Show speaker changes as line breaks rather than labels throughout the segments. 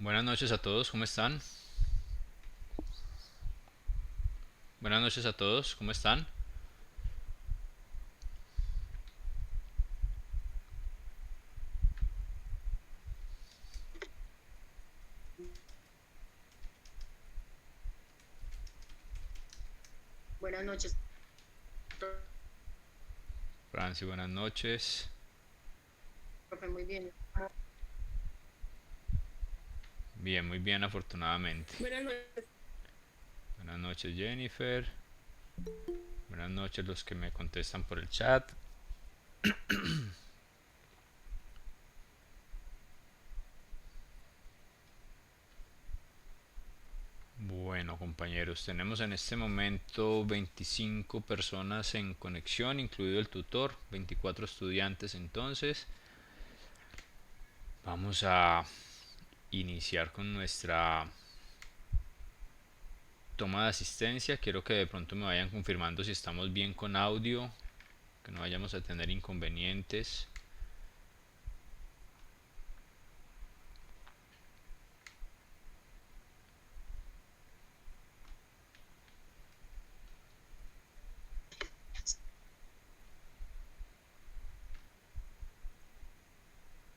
Buenas noches a todos, ¿cómo están? Buenas noches a todos, ¿cómo están?
Buenas noches,
Franci, buenas noches.
profe, muy bien.
Bien, muy bien, afortunadamente.
Buenas noches.
Buenas noches, Jennifer. Buenas noches los que me contestan por el chat. Bueno, compañeros, tenemos en este momento 25 personas en conexión, incluido el tutor, 24 estudiantes entonces. Vamos a iniciar con nuestra toma de asistencia. Quiero que de pronto me vayan confirmando si estamos bien con audio, que no vayamos a tener inconvenientes.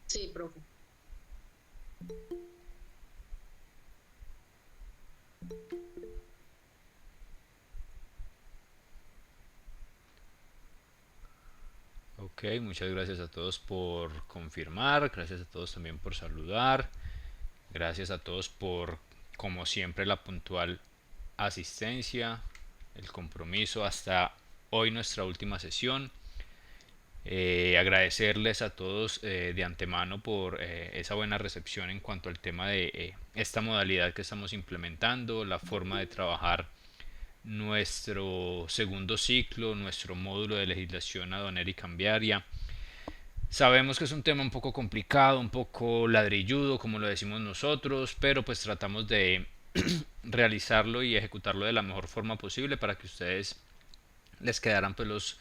Sí, profe.
Ok, muchas gracias a todos por confirmar, gracias a todos también por saludar, gracias a todos por, como siempre, la puntual asistencia, el compromiso hasta hoy nuestra última sesión. Agradecerles a todos de antemano por esa buena recepción en cuanto al tema de esta modalidad que estamos implementando, la forma de trabajar nuestro segundo ciclo, nuestro módulo de legislación aduanera y cambiaria. Sabemos que es un tema un poco complicado, un poco ladrilludo, como lo decimos nosotros, pero pues tratamos de realizarlo y ejecutarlo de la mejor forma posible para que ustedes les quedaran pues los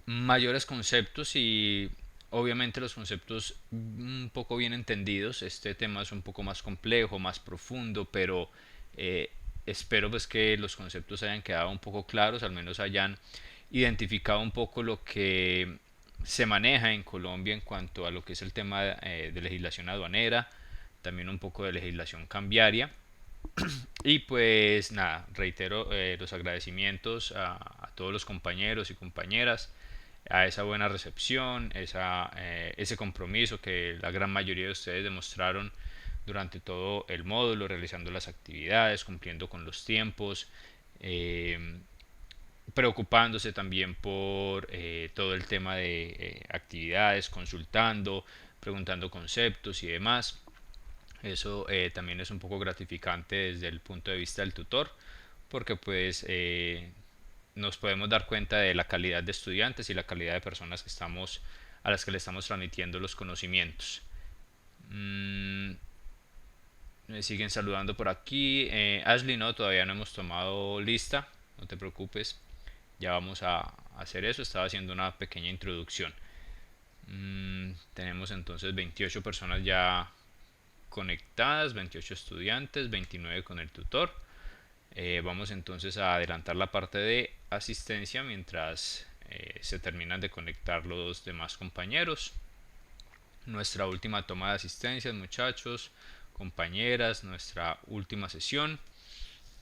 mayores conceptos y obviamente los conceptos un poco bien entendidos. Este tema es un poco más complejo, más profundo, pero eh, espero pues que los conceptos hayan quedado un poco claros, al menos hayan identificado un poco lo que se maneja en Colombia en cuanto a lo que es el tema de legislación aduanera, también un poco de legislación cambiaria. Y pues nada, reitero los agradecimientos a todos los compañeros y compañeras, a esa buena recepción, ese compromiso que la gran mayoría de ustedes demostraron durante todo el módulo, realizando las actividades, cumpliendo con los tiempos, eh, preocupándose también por todo el tema de actividades, consultando, preguntando conceptos y demás. Eso también es un poco gratificante desde el punto de vista del tutor, porque pues nos podemos dar cuenta de la calidad de estudiantes y la calidad de personas que estamos a las que le estamos transmitiendo los conocimientos. Mm, Me siguen saludando por aquí. Ashley, no, todavía no hemos tomado lista, no te preocupes, ya vamos a hacer eso. Estaba haciendo una pequeña introducción. Tenemos entonces 28 personas ya conectadas, 28 estudiantes, 29 con el tutor. Vamos entonces a adelantar la parte de asistencia mientras se terminan de conectar los demás compañeros. Nuestra última toma de asistencia, muchachos, compañeras, nuestra última sesión.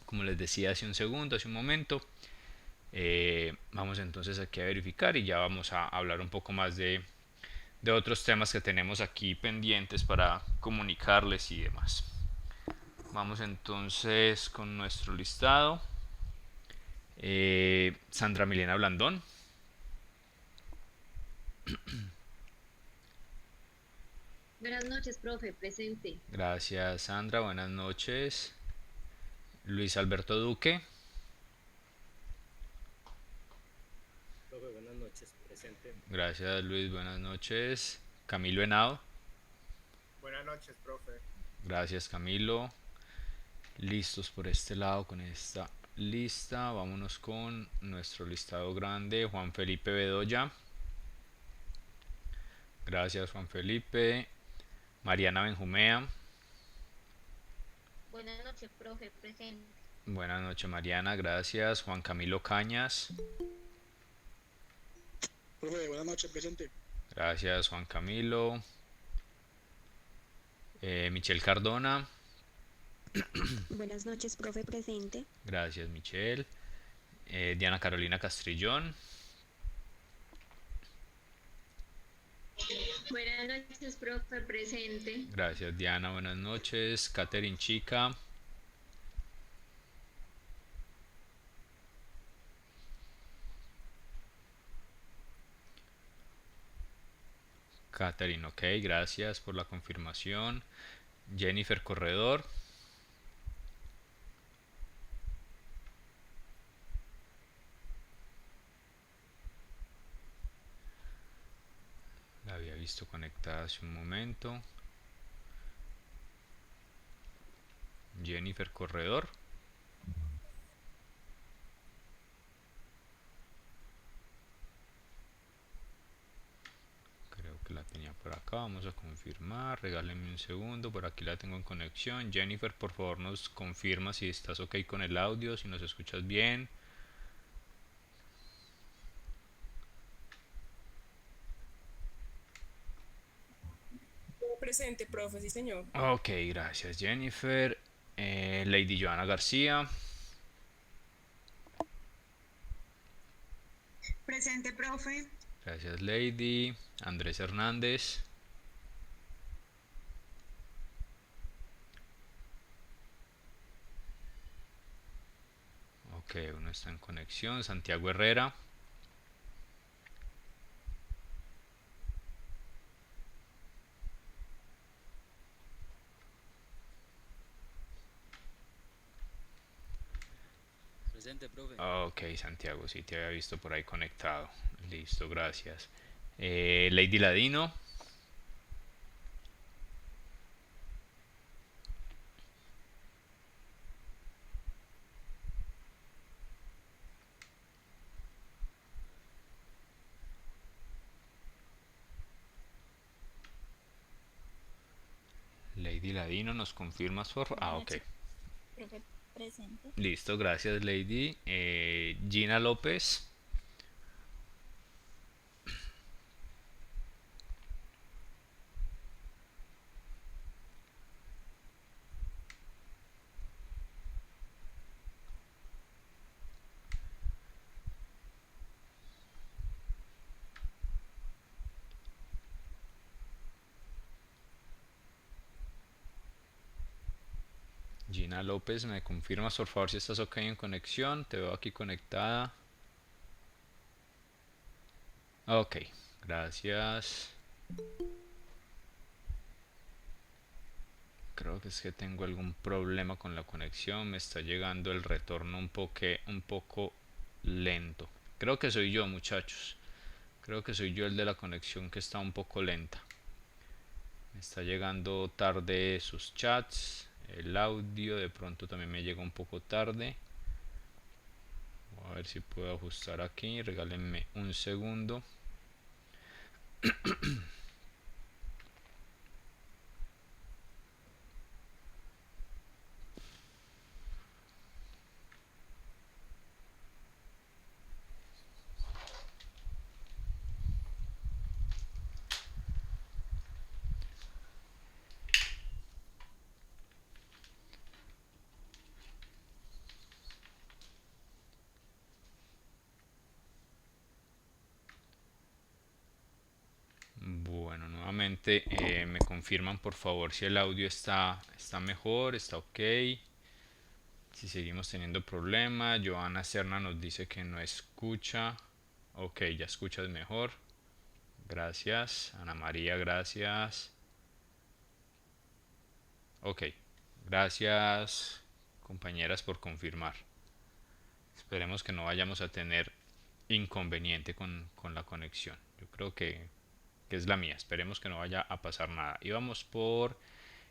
Como les decía hace un segundo, hace un momento, vamos entonces aquí a verificar y ya vamos a hablar un poco más de otros temas que tenemos aquí pendientes para comunicarles y demás. Vamos entonces con nuestro listado. Sandra Milena Blandón.
Buenas noches, profe, presente.
Gracias, Sandra. Buenas noches. Luis Alberto Duque.
Profe, buenas noches, presente.
Gracias, Luis. Buenas noches. Camilo Henao.
Buenas noches, profe.
Gracias, Camilo. Listos por este lado con esta lista. Vámonos con nuestro listado grande. Juan Felipe Bedoya. Gracias, Juan Felipe. Mariana Benjumea.
Buenas noches, profe, presente.
Buenas noches, Mariana, gracias. Juan Camilo Cañas,
Profe, buenas noches, presente.
gracias, Juan Camilo. Michelle Cardona,
Buenas noches, profe presente.
gracias, Michelle. Diana Carolina Castrillón,
Buenas noches, profe, presente.
gracias, Diana, buenas noches. Catherine Chica, Catherine, ok, gracias por la confirmación. Jennifer Corredor, la había visto conectada hace un momento. Jennifer Corredor, creo que la tenía por acá, vamos a confirmar, regálenme un segundo, por aquí la tengo en conexión. Jennifer, por favor nos confirma si estás ok con el audio, si nos escuchas bien.
Presente, profe, sí, señor.
Ok, gracias Jennifer. Lady Joana García,
Presente, profe.
gracias Lady. Andrés Hernández, ok, uno está en conexión. Santiago Herrera,
Presente, profe.
ok Santiago, sí te había visto por ahí conectado. Listo, gracias. Lady Ladino, Lady Ladino, ¿nos confirmas por favor? Ah, ok.
Profe presente.
Listo, gracias Lady. Gina López, Gina López, ¿me confirmas por favor si estás ok en conexión? Te veo aquí conectada. Ok, gracias. Creo que es que tengo algún problema con la conexión. Me está llegando el retorno un poco lento. Creo que soy yo, muchachos. Creo que soy yo el de la conexión que está un poco lenta. Me está llegando tarde sus chats. El audio de pronto también me llega un poco tarde. Voy a ver si puedo ajustar aquí. Regálenme un segundo. Bueno, nuevamente me confirman por favor si el audio está mejor, está ok. Si seguimos teniendo problemas, Joana Serna nos dice que no escucha. Ok, ya escuchas mejor. Gracias. Ana María, gracias. Ok, gracias compañeras por confirmar. Esperemos que no vayamos a tener inconveniente con la conexión. Yo creo que es la mía. Esperemos que no vaya a pasar nada. Y vamos por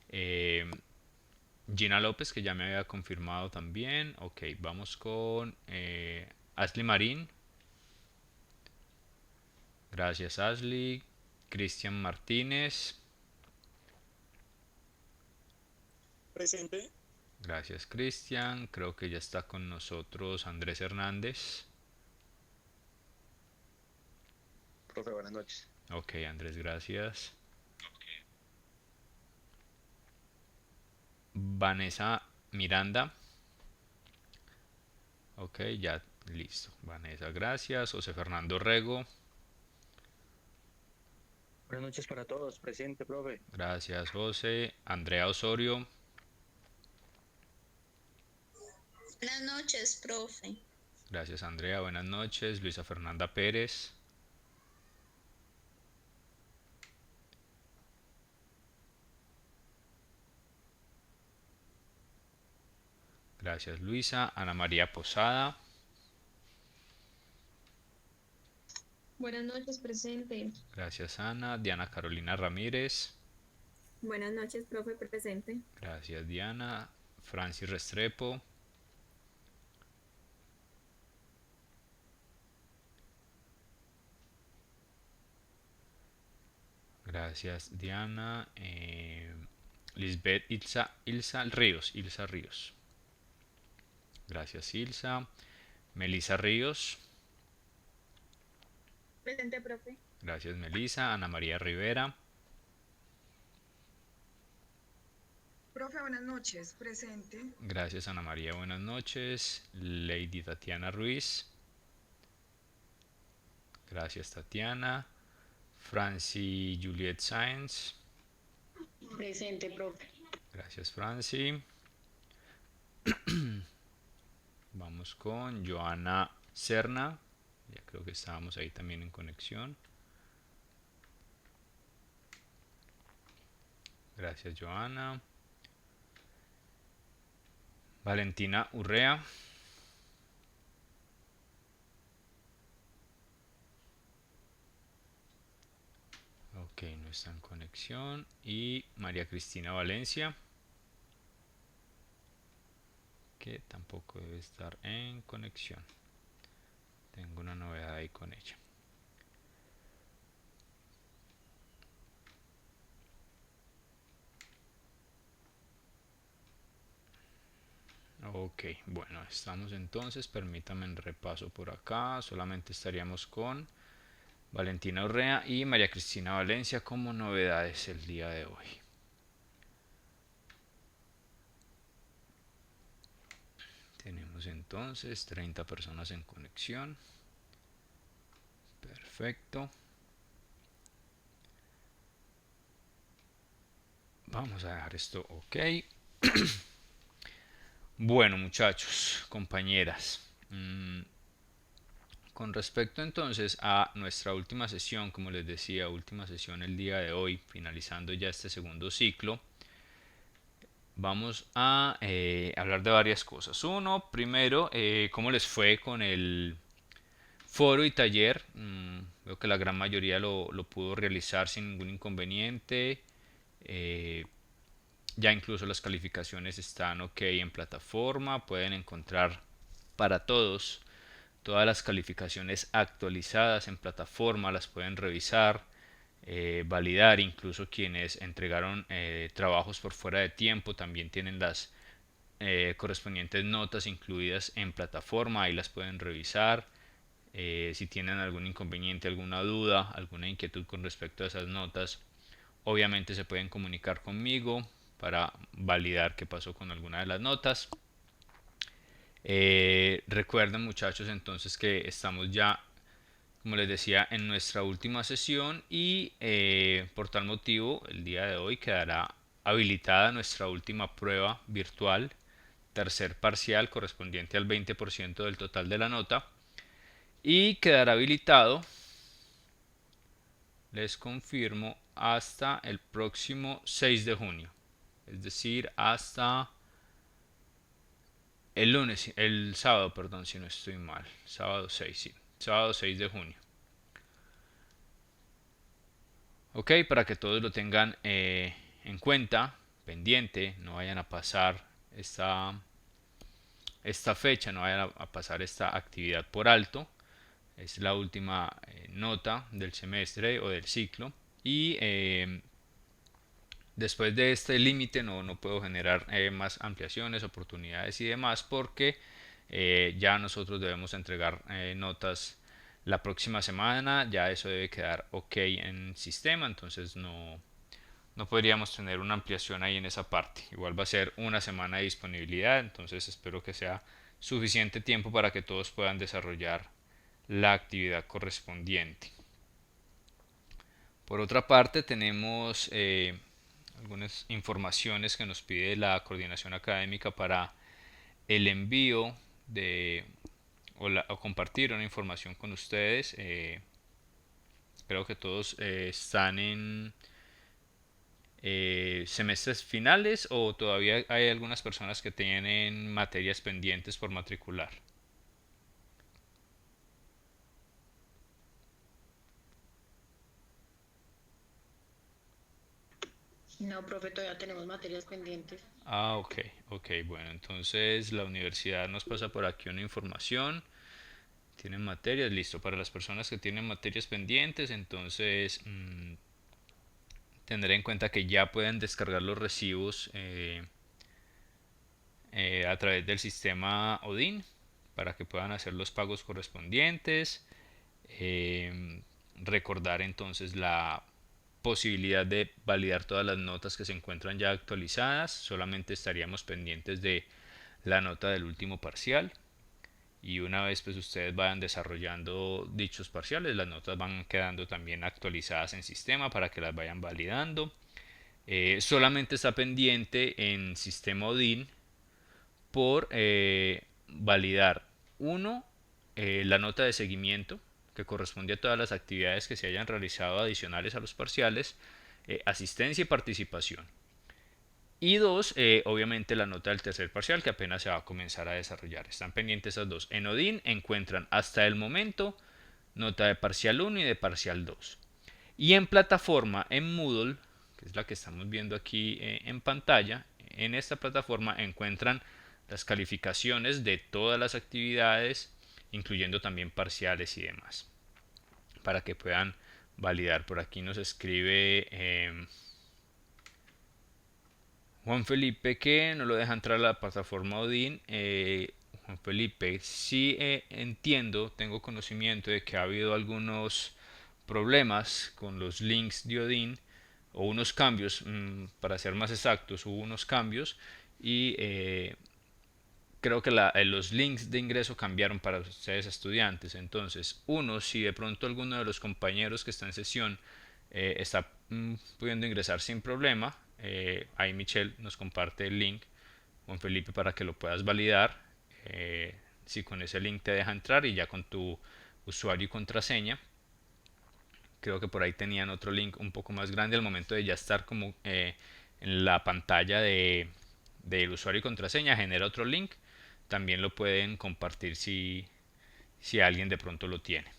eh, Gina López, que ya me había confirmado también. Ok, vamos con Ashley Marín. Gracias, Ashley. Cristian Martínez.
Presente.
Gracias, Cristian. Creo que ya está con nosotros Andrés Hernández.
Profe, buenas noches.
Ok, Andrés, gracias. Vanessa Miranda. Ok, ya listo. Vanessa, gracias. José Fernando Rego.
Buenas noches para todos. Presente, profe.
Gracias, José. Andrea Osorio.
Buenas noches, profe.
Gracias, Andrea. Buenas noches. Luisa Fernanda Pérez. Gracias, Luisa. Ana María Posada.
Buenas noches, presente.
Gracias, Ana. Diana Carolina Ramírez.
Buenas noches, profe, presente.
Gracias, Diana. Francis Restrepo. Gracias, Diana. Lisbeth Ilsa Ríos. Ilsa Ríos. Gracias, Ilsa. Melisa Ríos.
Presente, profe.
Gracias, Melisa. Ana María Rivera.
Profe, buenas noches. Presente.
Gracias, Ana María. Buenas noches. Lady Tatiana Ruiz. Gracias, Tatiana. Franci Juliet Sáenz.
Presente, profe.
Gracias, Franci. Vamos con Joana Serna. Ya creo que estábamos ahí también en conexión. Gracias, Joana. Valentina Urrea. Ok, no está en conexión. Y María Cristina Valencia, que tampoco debe estar en conexión. Tengo una novedad ahí con ella. Ok, bueno, estamos entonces, permítame un repaso por acá. Solamente estaríamos con Valentina Urrea y María Cristina Valencia como novedades el día de hoy. Tenemos entonces 30 personas en conexión. Perfecto. Vamos a dejar esto ok. Bueno, muchachos, compañeras. Con respecto entonces a nuestra última sesión, como les decía, última sesión el día de hoy, finalizando ya este segundo ciclo, vamos a hablar de varias cosas. Uno, primero, cómo les fue con el foro y taller. Veo que la gran mayoría lo pudo realizar sin ningún inconveniente. Ya incluso las calificaciones están ok en plataforma. Pueden encontrar para todos todas las calificaciones actualizadas en plataforma. Las pueden revisar, validar. Incluso quienes entregaron trabajos por fuera de tiempo también tienen las correspondientes notas incluidas en plataforma. Ahí las pueden revisar. Si tienen algún inconveniente, alguna duda, alguna inquietud con respecto a esas notas, obviamente se pueden comunicar conmigo para validar qué pasó con alguna de las notas. Recuerden, muchachos, entonces que estamos ya, como les decía, en nuestra última sesión y por tal motivo el día de hoy quedará habilitada nuestra última prueba virtual, tercer parcial correspondiente al 20% del total de la nota, y quedará habilitado, les confirmo, hasta el próximo 6 de junio, es decir, hasta el lunes, el sábado, perdón, si no estoy mal, sábado 6, sí, sábado 6 de junio. Ok, para que todos lo tengan en cuenta, pendiente, no vayan a pasar esta fecha, no vayan a pasar esta actividad por alto. Es la última nota del semestre o del ciclo y después de este límite no puedo generar más ampliaciones, oportunidades y demás porque ya nosotros debemos entregar notas la próxima semana, ya eso debe quedar ok en sistema, entonces no podríamos tener una ampliación ahí en esa parte. Igual va a ser una semana de disponibilidad, entonces espero que sea suficiente tiempo para que todos puedan desarrollar la actividad correspondiente. Por otra parte, tenemos algunas informaciones que nos pide la coordinación académica para el envío de o compartir una información con ustedes. Creo que todos están en semestres finales o todavía hay algunas personas que tienen materias pendientes por matricular.
No, profe, todavía tenemos materias pendientes.
Ah, ok, ok, bueno, entonces la universidad nos pasa por aquí una información. Tienen materias, listo. Para las personas que tienen materias pendientes, entonces tendré en cuenta que ya pueden descargar los recibos a través del sistema Odin para que puedan hacer los pagos correspondientes. Recordar entonces la posibilidad de validar todas las notas que se encuentran ya actualizadas. Solamente estaríamos pendientes de la nota del último parcial. Y una vez pues ustedes vayan desarrollando dichos parciales, las notas van quedando también actualizadas en sistema para que las vayan validando. Solamente está pendiente en sistema Odin por validar uno, la nota de seguimiento que corresponde a todas las actividades que se hayan realizado adicionales a los parciales, asistencia y participación. Y dos, obviamente la nota del tercer parcial que apenas se va a comenzar a desarrollar. Están pendientes esas dos. En Odin encuentran hasta el momento nota de parcial 1 y de parcial 2. Y en plataforma, en Moodle, que es la que estamos viendo aquí en pantalla, en esta plataforma encuentran las calificaciones de todas las actividades, incluyendo también parciales y demás, para que puedan validar. Por aquí nos escribe Juan Felipe que no lo deja entrar a la plataforma Odin. Juan Felipe, sí entiendo, tengo conocimiento de que ha habido algunos problemas con los links de Odin o unos cambios, para ser más exactos, hubo unos cambios y creo que los links de ingreso cambiaron para ustedes estudiantes. Entonces, uno, si de pronto alguno de los compañeros que está en sesión está pudiendo ingresar sin problema, ahí Michelle nos comparte el link, Juan Felipe, para que lo puedas validar. Si con ese link te deja entrar y ya con tu usuario y contraseña. Creo que por ahí tenían otro link un poco más grande al momento de ya estar como en la pantalla del usuario y contraseña, genera otro link. También lo pueden compartir si alguien de pronto lo tiene.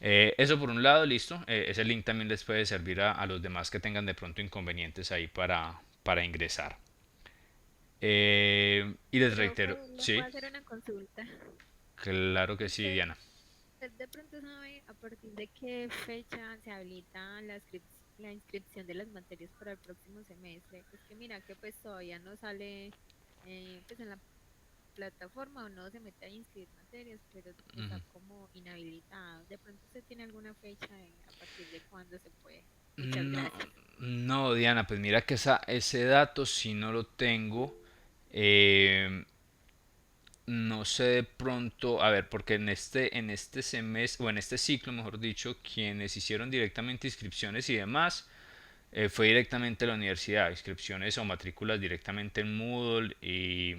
Eso por un lado, listo. Ese link también les puede servir a los demás que tengan de pronto inconvenientes ahí para ingresar. Y les reitero,
Profe, ¿le
sí,
puedo hacer una consulta?
claro que sí,
¿Usted,
Diana.
usted de pronto sabe a partir de qué fecha se habilita la inscripción de las materias para el próximo semestre? Es que mira que pues todavía no sale pues en la plataforma o no se mete a inscribir materias, pero está
Ujú.
como inhabilitado. ¿De pronto usted tiene alguna fecha a partir de cuándo se puede? Muchas
No,
gracias.
no, Diana, pues mira que ese dato sí no lo tengo. Eh, no sé de pronto, a ver, porque en este semestre, o en este ciclo, mejor dicho, quienes hicieron directamente inscripciones y demás, fue directamente la universidad, inscripciones o matrículas directamente en Moodle y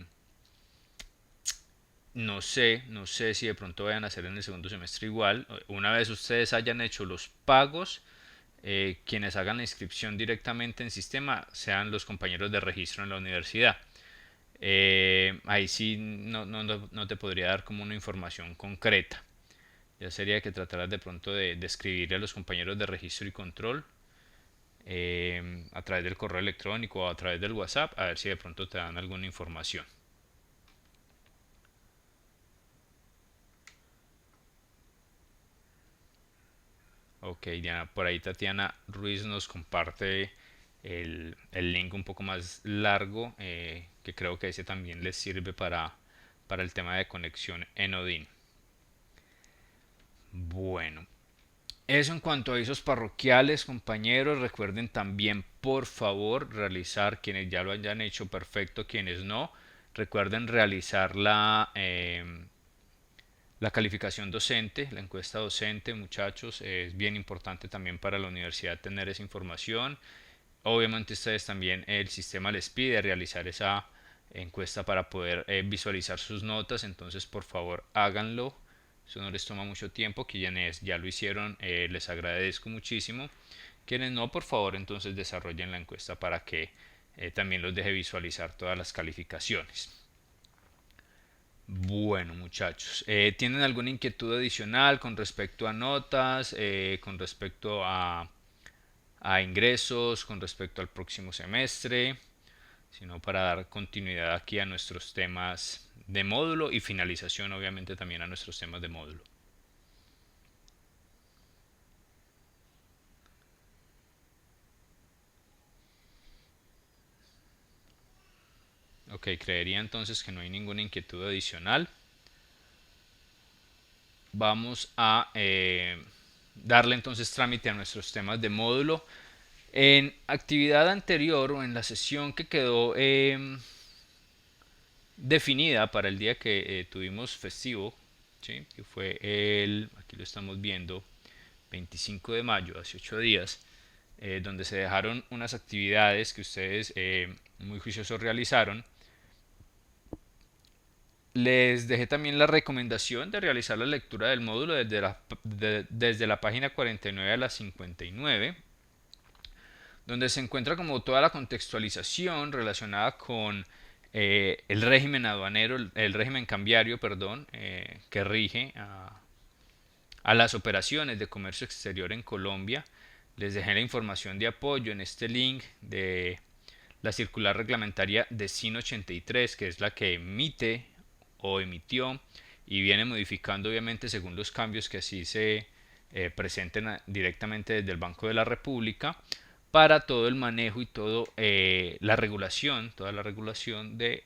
no sé si de pronto vayan a hacer en el segundo semestre igual. Una vez ustedes hayan hecho los pagos, quienes hagan la inscripción directamente en sistema sean los compañeros de registro en la universidad. Ahí sí no te podría dar como una información concreta. Ya sería que trataras de pronto de escribirle a los compañeros de registro y control a través del correo electrónico o a través del WhatsApp, a ver si de pronto te dan alguna información. Ok, Diana, por ahí Tatiana Ruiz nos comparte el link un poco más largo, que creo que ese también les sirve para el tema de conexión en Odin. Bueno, eso en cuanto a avisos parroquiales, compañeros. Recuerden también, por favor, realizar, quienes ya lo hayan hecho, perfecto, quienes no, recuerden realizar la calificación docente, la encuesta docente, muchachos. Es bien importante también para la universidad tener esa información. Obviamente ustedes también, el sistema les pide realizar esa encuesta para poder visualizar sus notas, entonces por favor háganlo. Eso no les toma mucho tiempo. Quienes ya lo hicieron, les agradezco muchísimo. Quienes no, por favor, entonces desarrollen la encuesta para que también los deje visualizar todas las calificaciones. Bueno, muchachos, ¿tienen alguna inquietud adicional con respecto a notas, con respecto a ingresos, con respecto al próximo semestre? Sino para dar continuidad aquí a nuestros temas de módulo y finalización, obviamente, también a nuestros temas de módulo. Ok, creería entonces que no hay ninguna inquietud adicional. Vamos a darle entonces trámite a nuestros temas de módulo. En actividad anterior, o en la sesión que quedó definida para el día que tuvimos festivo, ¿sí? Que fue aquí lo estamos viendo, 25 de mayo, hace 8 días, donde se dejaron unas actividades que ustedes muy juiciosos realizaron. Les dejé también la recomendación de realizar la lectura del módulo desde la página 49 a la 59, donde se encuentra como toda la contextualización relacionada con el régimen aduanero, el régimen cambiario, perdón, que rige a las operaciones de comercio exterior en Colombia. Les dejé la información de apoyo en este link de la circular reglamentaria de SIN 83, que es la que emite o emitió y viene modificando obviamente según los cambios que así se presenten directamente desde el Banco de la República, para todo el manejo y toda la regulación de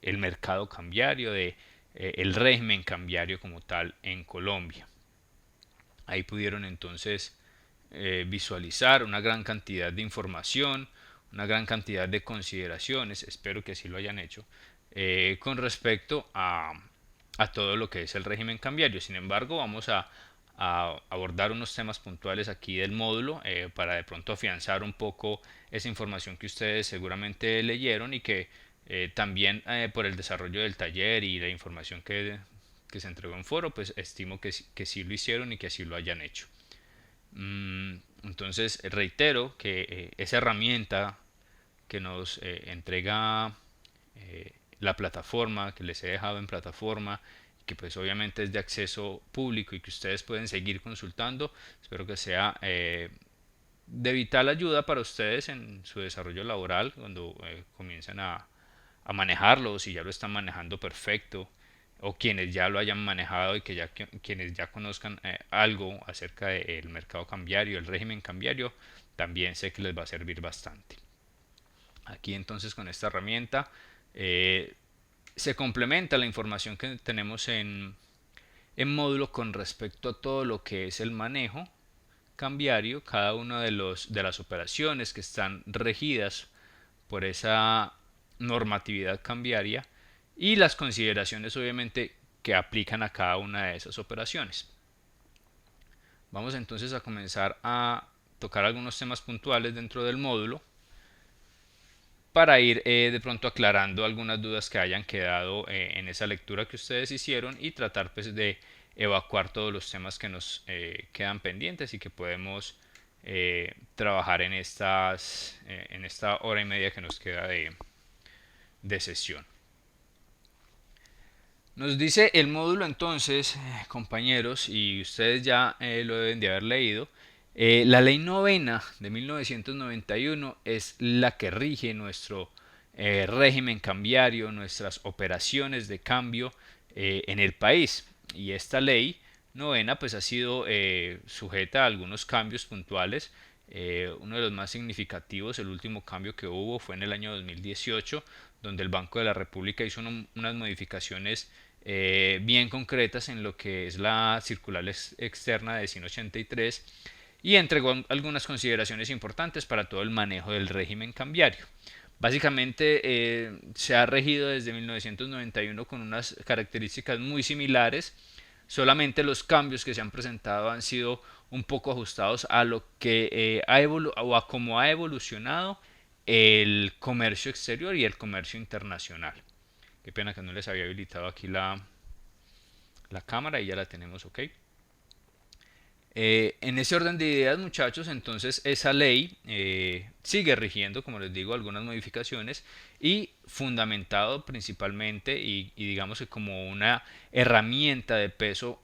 el mercado cambiario, de el régimen cambiario como tal en Colombia. Ahí pudieron entonces visualizar una gran cantidad de información, una gran cantidad de consideraciones, espero que así lo hayan hecho, con respecto a todo lo que es el régimen cambiario. Sin embargo, vamos a abordar unos temas puntuales aquí del módulo para de pronto afianzar un poco esa información que ustedes seguramente leyeron y que también por el desarrollo del taller y la información que se entregó en foro, pues estimo que sí lo hicieron y que así lo hayan hecho. Entonces reitero que esa herramienta que nos entrega la plataforma, que les he dejado en plataforma, que pues obviamente es de acceso público y que ustedes pueden seguir consultando, espero que sea de vital ayuda para ustedes en su desarrollo laboral cuando comiencen a manejarlo, o si ya lo están manejando perfecto, o quienes ya lo hayan manejado y quienes ya conozcan algo acerca del mercado cambiario, el régimen cambiario, también sé que les va a servir bastante. Aquí entonces con esta herramienta se complementa la información que tenemos en módulo con respecto a todo lo que es el manejo cambiario, cada una de las operaciones que están regidas por esa normatividad cambiaria y las consideraciones obviamente que aplican a cada una de esas operaciones. Vamos entonces a comenzar a tocar algunos temas puntuales dentro del módulo para ir de pronto aclarando algunas dudas que hayan quedado en esa lectura que ustedes hicieron y tratar pues de evacuar todos los temas que nos quedan pendientes y que podemos trabajar en esta hora y media que nos queda de sesión. Nos dice el módulo entonces, compañeros, y ustedes ya lo deben de haber leído, la ley novena de 1991 es la que rige nuestro régimen cambiario, nuestras operaciones de cambio en el país. Y esta ley novena pues ha sido sujeta a algunos cambios puntuales Uno de los más significativos, el último cambio que hubo fue en el año 2018, donde el Banco de la República hizo unas modificaciones bien concretas en lo que es la circular externa de SIN 83 y entregó algunas consideraciones importantes para todo el manejo del régimen cambiario. Básicamente se ha regido desde 1991 con unas características muy similares, solamente los cambios que se han presentado han sido un poco ajustados a lo que o a cómo ha evolucionado el comercio exterior y el comercio internacional. Qué pena que no les había habilitado aquí la cámara y ya la tenemos, ok. En ese orden de ideas, muchachos, entonces esa ley sigue rigiendo, como les digo, algunas modificaciones y fundamentado principalmente y digamos que como una herramienta de peso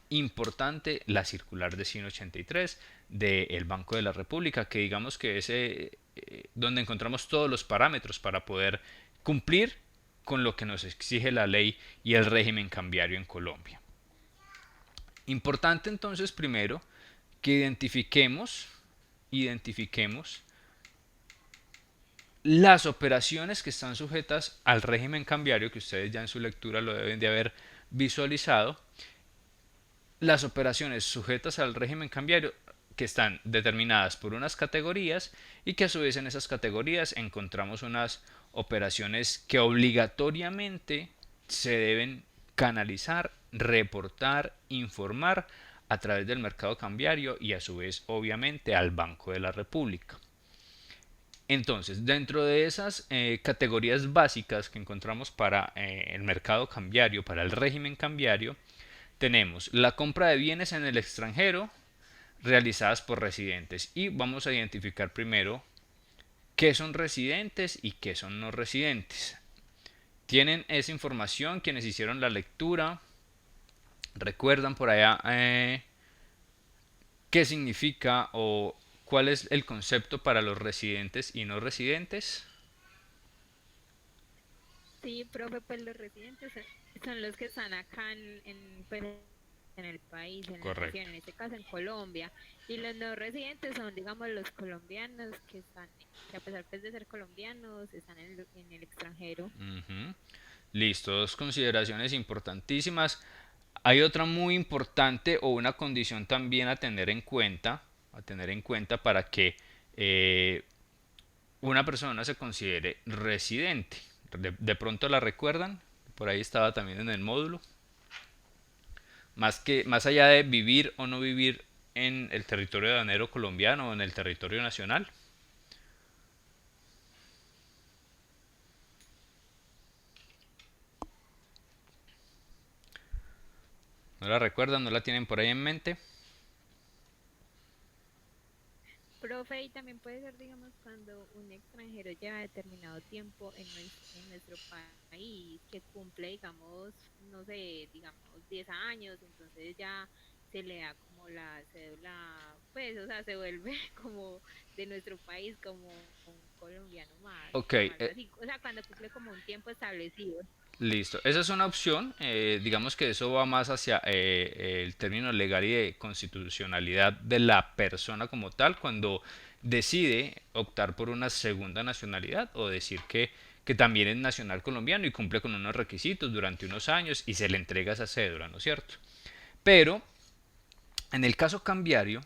importante la circular de SIN 83 del Banco de la República, que digamos que es donde encontramos todos los parámetros para poder cumplir con lo que nos exige la ley y el régimen cambiario en Colombia. Importante entonces primero que identifiquemos las operaciones que están sujetas al régimen cambiario, que ustedes ya en su lectura lo deben de haber visualizado. Las operaciones sujetas al régimen cambiario que están determinadas por unas categorías y que a su vez en esas categorías encontramos unas operaciones que obligatoriamente se deben canalizar, reportar, informar a través del mercado cambiario y a su vez obviamente al Banco de la República. Entonces, dentro de esas categorías básicas que encontramos para el mercado cambiario, para el régimen cambiario, tenemos la compra de bienes en el extranjero realizadas por residentes y vamos a identificar primero qué son residentes y qué son no residentes. Tienen esa información quienes hicieron la lectura. ¿Recuerdan por allá qué significa o cuál es el concepto para los residentes y no residentes?
Sí, profe, pues los residentes son los que están acá pues, en el país, en la nación, en este caso en Colombia, y los no residentes son, digamos, los colombianos que a pesar pues, de ser colombianos, están en el extranjero.
Listo, dos consideraciones importantísimas. Hay otra muy importante o una condición también a tener en cuenta para que una persona se considere residente. De pronto la recuerdan, por ahí estaba también en el módulo. Más allá de vivir o no vivir en el territorio aduanero colombiano o en el territorio nacional. ¿No la recuerdan? ¿No la tienen por ahí en mente?
Profe, y también puede ser, digamos, cuando un extranjero lleva determinado tiempo en nuestro país, que cumple, digamos, no sé, digamos, 10 años, entonces ya se le da como la cédula, pues, o sea, se vuelve como de nuestro país, como un colombiano más.
Ok.
Así. O sea, cuando cumple como un tiempo establecido.
Listo, esa es una opción, digamos que eso va más hacia el término legal y de constitucionalidad de la persona como tal cuando decide optar por una segunda nacionalidad o decir que también es nacional colombiano y cumple con unos requisitos durante unos años y se le entrega esa cédula, ¿no es cierto? Pero en el caso cambiario,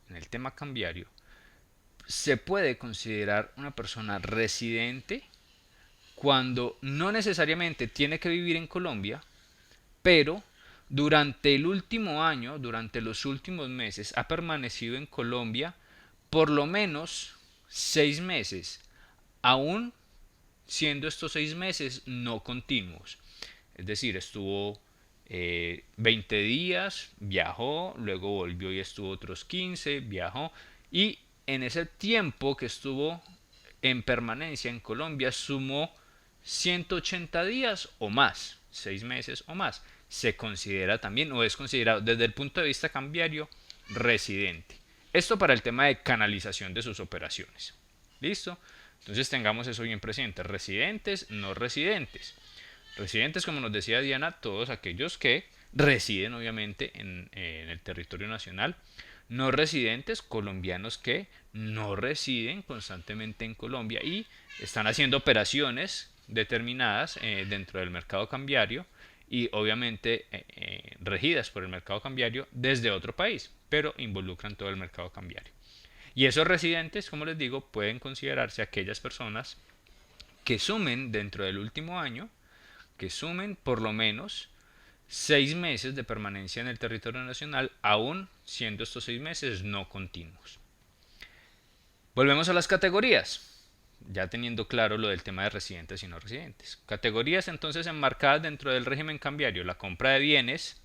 en el tema cambiario, se puede considerar una persona residente cuando no necesariamente tiene que vivir en Colombia, pero durante el último año, durante los últimos meses, ha permanecido en Colombia por lo menos 6 meses, aún siendo estos 6 meses no continuos. Es decir, estuvo 20 días, viajó, luego volvió y estuvo otros 15, viajó, y en ese tiempo que estuvo en permanencia en Colombia sumó 180 días o más, 6 meses o más. Se considera también o es considerado desde el punto de vista cambiario residente. Esto para el tema de canalización de sus operaciones. ¿Listo? Entonces tengamos eso bien presente. Residentes, no residentes. Residentes, como nos decía Diana, todos aquellos que residen obviamente en el territorio nacional. no residentes, colombianos que no residen constantemente en Colombia y están haciendo operaciones determinadas dentro del mercado cambiario y obviamente regidas por el mercado cambiario desde otro país, pero involucran todo el mercado cambiario. Y esos residentes, como les digo, pueden considerarse aquellas personas que sumen dentro del último año, que sumen por lo menos 6 meses de permanencia en el territorio nacional, aún siendo estos 6 meses no continuos. Volvemos a las categorías, ya teniendo claro lo del tema de residentes y no residentes. Categorías entonces enmarcadas dentro del régimen cambiario: la compra de bienes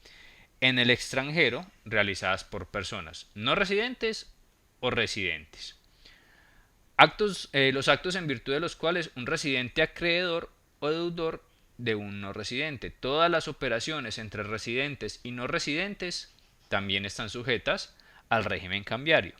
en el extranjero realizadas por personas no residentes o residentes. Los actos en virtud de los cuales un residente acreedor o deudor de un no residente. Todas las operaciones entre residentes y no residentes también están sujetas al régimen cambiario.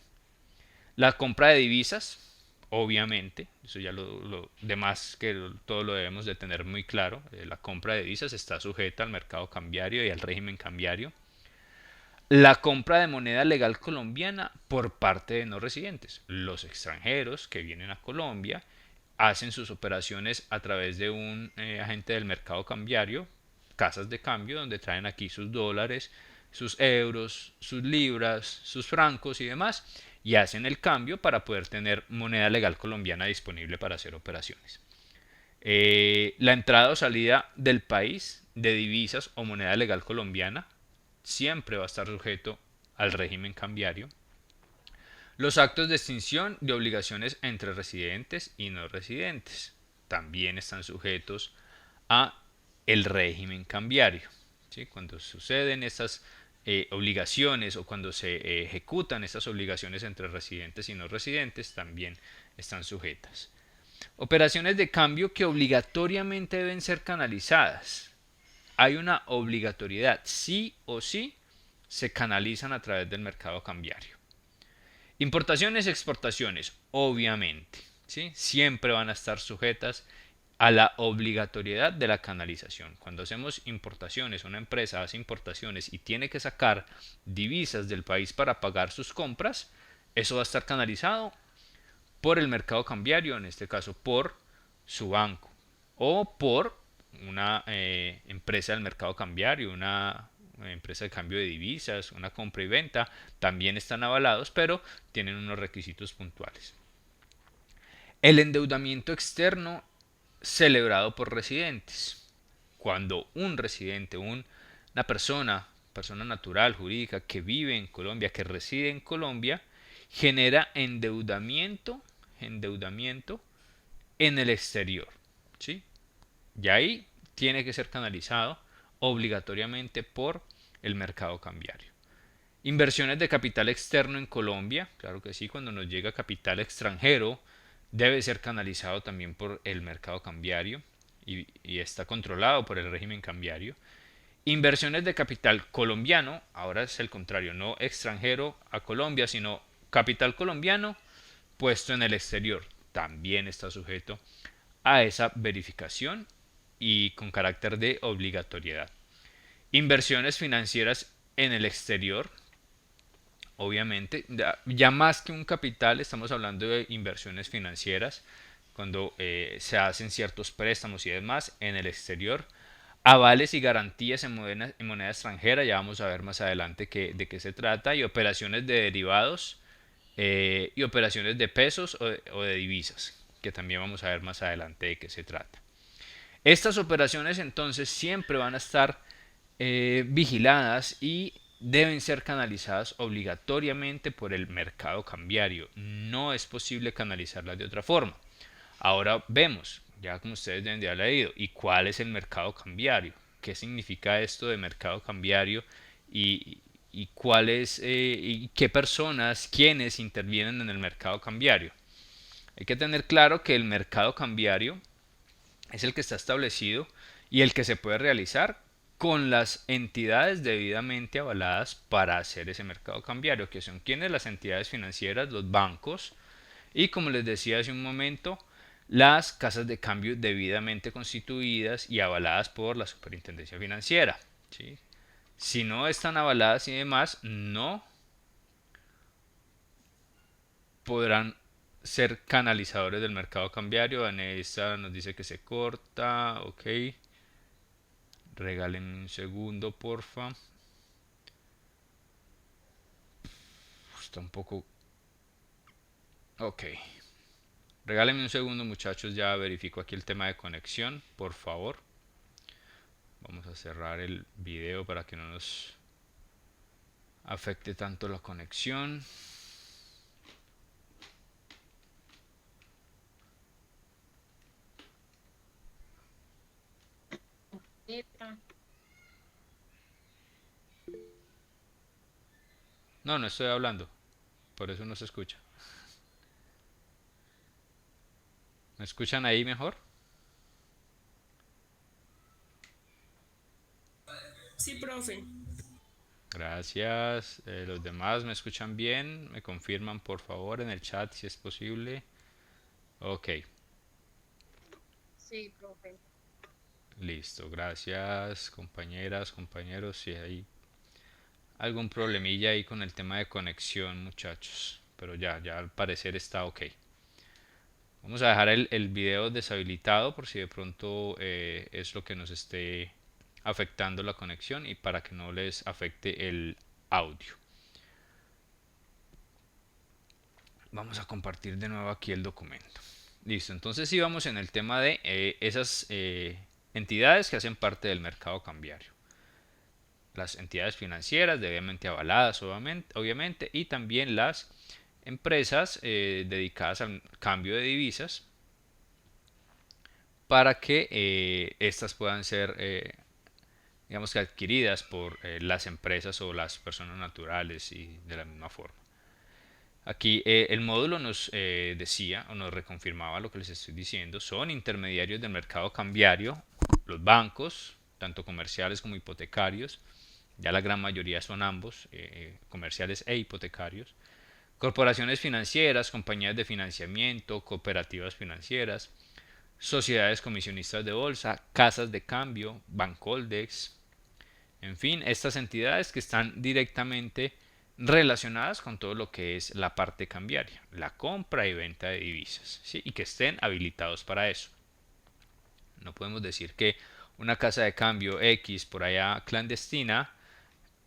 La compra de divisas, obviamente, eso ya lo demás que todo lo debemos de tener muy claro. La compra de divisas está sujeta al mercado cambiario y al régimen cambiario. La compra de moneda legal colombiana por parte de no residentes. Los extranjeros que vienen a Colombia hacen sus operaciones a través de un agente del mercado cambirio, casas de cambio, donde traen aquí sus dólares, sus euros, sus libras, sus francos y demás, y hacen el cambio para poder tener moneda legal colombiana disponible para hacer operaciones. La entrada o salida del país de divisas o moneda legal colombiana siempre va a estar sujeto al régimen cambiario. Los actos de extinción de obligaciones entre residentes y no residentes también están sujetos a el régimen cambiario. ¿Sí? Cuando suceden estas obligaciones o cuando se ejecutan estas obligaciones entre residentes y no residentes también están sujetas. Operaciones de cambio que obligatoriamente deben ser canalizadas. Hay una obligatoriedad, sí o sí se canalizan a través del mercado cambiario. Importaciones y exportaciones, obviamente, ¿sí? Siempre van a estar sujetas a la obligatoriedad de la canalización. Cuando hacemos importaciones, una empresa hace importaciones y tiene que sacar divisas del país para pagar sus compras, eso va a estar canalizado por el mercado cambiario, en este caso por su banco, o por una empresa del mercado cambiario, una empresa de cambio de divisas, una compra y venta, también están avalados, pero tienen unos requisitos puntuales. El endeudamiento externo celebrado por residentes. Cuando un residente, una persona natural, jurídica, que vive en Colombia, que reside en Colombia, genera endeudamiento en el exterior, ¿sí? Y ahí tiene que ser canalizado obligatoriamente por el mercado cambiario. Inversiones de capital externo en Colombia, claro que sí, cuando nos llega capital extranjero debe ser canalizado también por el mercado cambiario y está controlado por el régimen cambiario. Inversiones de capital colombiano, ahora es el contrario, no extranjero a Colombia, sino capital colombiano puesto en el exterior, también está sujeto a esa verificación y con carácter de obligatoriedad. Inversiones financieras en el exterior, obviamente, ya más que un capital estamos hablando de inversiones financieras, cuando se hacen ciertos préstamos y demás en el exterior. Avales y garantías en moneda extranjera, ya vamos a ver más adelante de qué se trata, y operaciones de derivados y operaciones de pesos o de divisas, que también vamos a ver más adelante de qué se trata. Estas operaciones entonces siempre van a estar vigiladas y deben ser canalizadas obligatoriamente por el mercado cambiario. No es posible canalizarlas de otra forma. Ahora vemos, ya como ustedes deben de haber leído, ¿y cuál es el mercado cambiario? ¿Qué significa esto de mercado cambiario? ¿Y cuáles y qué personas, quiénes intervienen en el mercado cambiario? Hay que tener claro que el mercado cambiario es el que está establecido y el que se puede realizar con las entidades debidamente avaladas para hacer ese mercado cambiario, que son quienes, las entidades financieras, los bancos y, como les decía hace un momento, las casas de cambio debidamente constituidas y avaladas por la Superintendencia Financiera, ¿sí? Si no están avaladas y demás, no podrán ser canalizadores del mercado cambiario. Vanessa nos dice que se corta, ok. Regálenme un segundo, porfa. Está un poco... Ok. Regálenme un segundo, muchachos, ya verifico aquí el tema de conexión, por favor. Vamos a cerrar el video para que no nos afecte tanto la conexión. No, no estoy hablando, por eso no se escucha. ¿Me escuchan ahí mejor?
Sí, profe.
Gracias. Los demás me escuchan bien. Me confirman por favor en el chat si es posible. Ok,
Sí, profe.
listo. Gracias, compañeras, compañeros. Si hay algún problemilla ahí con el tema de conexión, muchachos. Pero ya al parecer está ok. Vamos a dejar el video deshabilitado por si de pronto es lo que nos esté afectando la conexión y para que no les afecte el audio. Vamos a compartir de nuevo aquí el documento. Listo, entonces sí vamos en el tema de esas entidades que hacen parte del mercado cambiario. Las entidades financieras debidamente avaladas obviamente y también las empresas dedicadas al cambio de divisas para que estas puedan ser digamos que adquiridas por las empresas o las personas naturales y de la misma forma. Aquí el módulo nos decía o nos reconfirmaba lo que les estoy diciendo. Son intermediarios del mercado cambiario los bancos, tanto comerciales como hipotecarios. Ya la gran mayoría son ambos, comerciales e hipotecarios. Corporaciones financieras, compañías de financiamiento, cooperativas financieras, sociedades comisionistas de bolsa, casas de cambio, Bancoldex, en fin, estas entidades que están directamente relacionadas con todo lo que es la parte cambiaria, la compra y venta de divisas, ¿sí? Y que estén habilitados para eso. No podemos decir que una casa de cambio X por allá clandestina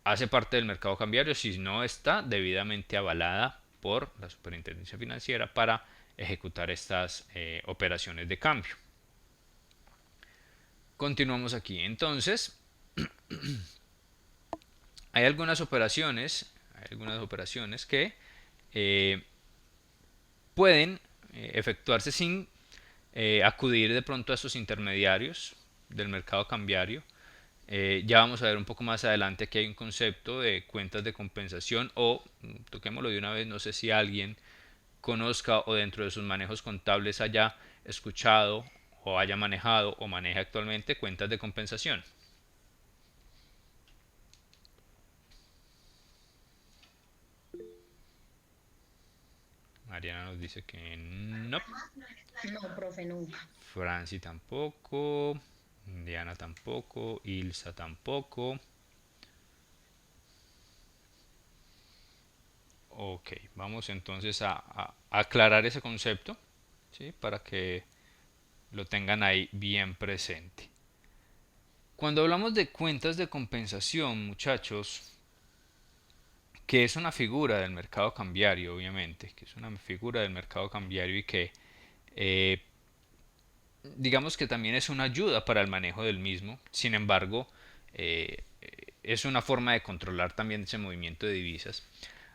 hace parte del mercado cambiario si no está debidamente avalada por la Superintendencia Financiera para ejecutar estas operaciones de cambio. Continuamos aquí. Entonces, hay algunas operaciones que pueden efectuarse sin acudir de pronto a estos intermediarios del mercado cambiario. Ya vamos a ver un poco más adelante que hay un concepto de cuentas de compensación o, toquémoslo de una vez, no sé si alguien conozca o dentro de sus manejos contables haya escuchado o haya manejado o maneja actualmente cuentas de compensación. Mariana nos dice que no.
No, profe, nunca.
Franci tampoco. Diana tampoco. Ilsa tampoco. Ok, vamos entonces a aclarar ese concepto, ¿sí? Para que lo tengan ahí bien presente. Cuando hablamos de cuentas de compensación, muchachos, que es una figura del mercado cambiario, obviamente, que es una figura del mercado cambiario y que digamos que también es una ayuda para el manejo del mismo. Sin embargo, es una forma de controlar también ese movimiento de divisas.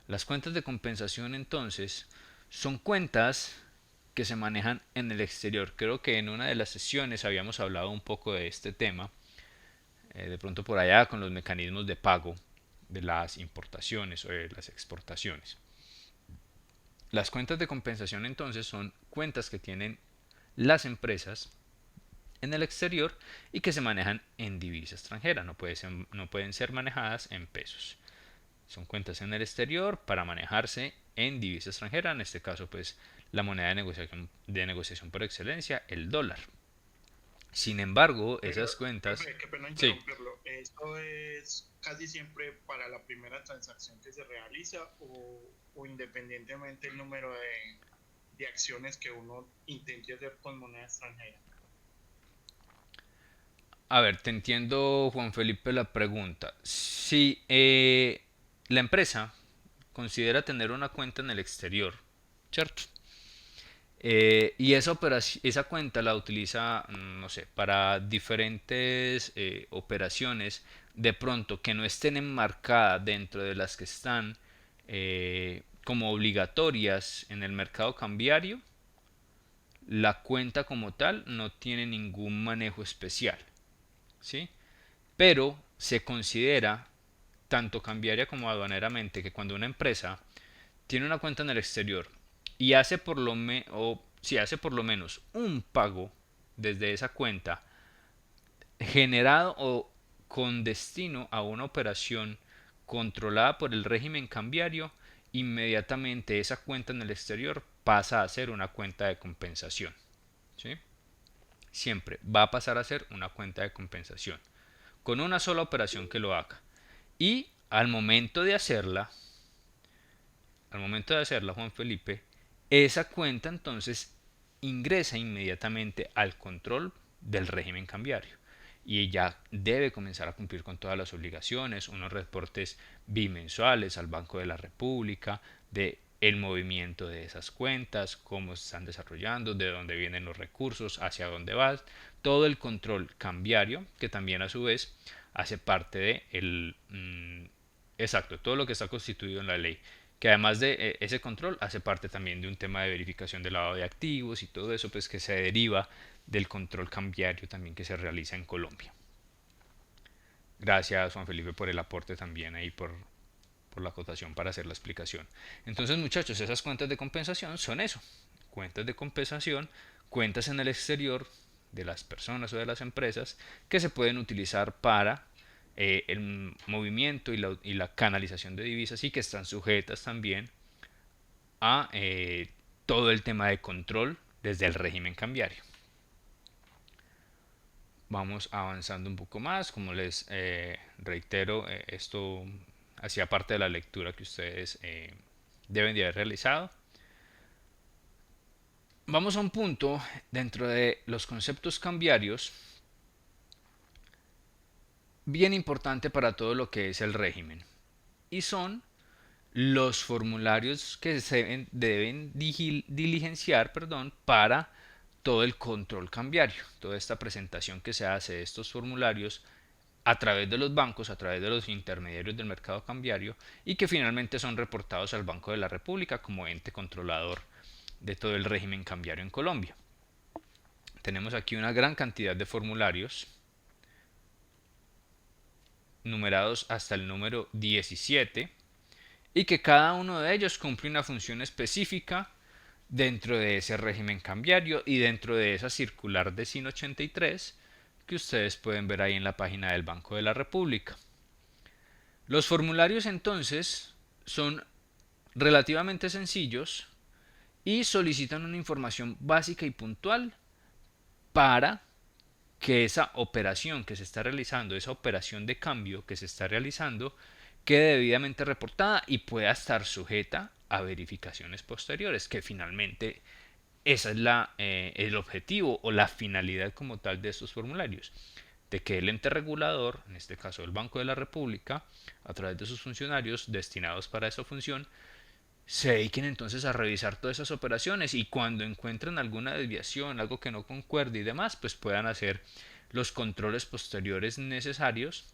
Las cuentas de compensación entonces son cuentas que se manejan en el exterior. Creo que en una de las sesiones habíamos hablado un poco de este tema, de pronto por allá con los mecanismos de pago de las importaciones o de las exportaciones. Las cuentas de compensación entonces son cuentas que tienen las empresas en el exterior y que se manejan en divisa extranjera, no pueden ser manejadas en pesos. Son cuentas en el exterior para manejarse en divisa extranjera, en este caso pues la moneda de negociación por excelencia, el dólar. Sin embargo, esas cuentas...
Profe, qué pena
Sí.
interrumpirlo. ¿Esto es casi siempre para la primera transacción que se realiza o independientemente el número de acciones que uno intente hacer con moneda extranjera?
A ver, te entiendo, Juan Felipe, la pregunta. Si la empresa considera tener una cuenta en el exterior, ¿cierto? Y esa cuenta la utiliza, no sé, para diferentes operaciones, de pronto que no estén enmarcadas dentro de las que están como obligatorias en el mercado cambiario, la cuenta como tal no tiene ningún manejo especial, ¿sí? Pero se considera tanto cambiaria como aduaneramente que cuando una empresa tiene una cuenta en el exterior y hace si hace por lo menos un pago desde esa cuenta generado o con destino a una operación controlada por el régimen cambiario, inmediatamente esa cuenta en el exterior pasa a ser una cuenta de compensación, ¿sí? Siempre va a pasar a ser una cuenta de compensación con una sola operación que lo haga. Y al momento de hacerla, Juan Felipe, esa cuenta entonces ingresa inmediatamente al control del régimen cambiario y ya debe comenzar a cumplir con todas las obligaciones, unos reportes bimensuales al Banco de la República de el movimiento de esas cuentas, cómo se están desarrollando, de dónde vienen los recursos, hacia dónde va, todo el control cambiario que también a su vez hace parte de exacto, todo lo que está constituido en la ley, que además de ese control hace parte también de un tema de verificación de lavado de activos y todo eso pues que se deriva del control cambiario también que se realiza en Colombia. Gracias Juan Felipe por el aporte también ahí por la acotación para hacer la explicación. Entonces muchachos, esas cuentas de compensación son eso, cuentas de compensación, cuentas en el exterior de las personas o de las empresas que se pueden utilizar para el movimiento y la canalización de divisas y que están sujetas también a todo el tema de control desde el régimen cambiario. Vamos avanzando un poco más, como les reitero, esto hacía parte de la lectura que ustedes deben de haber realizado. Vamos a un punto dentro de los conceptos cambiarios bien importante para todo lo que es el régimen y son los formularios que se deben diligenciar, para todo el control cambiario, toda esta presentación que se hace de estos formularios a través de los bancos, a través de los intermediarios del mercado cambiario y que finalmente son reportados al Banco de la República como ente controlador de todo el régimen cambiario en Colombia. Tenemos aquí una gran cantidad de formularios numerados hasta el número 17 y que cada uno de ellos cumple una función específica dentro de ese régimen cambiario y dentro de esa circular de SIN 83 que ustedes pueden ver ahí en la página del Banco de la República. Los formularios entonces son relativamente sencillos y solicitan una información básica y puntual para que esa operación que se está realizando, esa operación de cambio que se está realizando, quede debidamente reportada y pueda estar sujeta a verificaciones posteriores, que finalmente esa es el objetivo o la finalidad como tal de estos formularios, de que el ente regulador, en este caso el Banco de la República, a través de sus funcionarios destinados para esa función, se dediquen entonces a revisar todas esas operaciones y cuando encuentren alguna desviación, algo que no concuerde y demás, pues puedan hacer los controles posteriores necesarios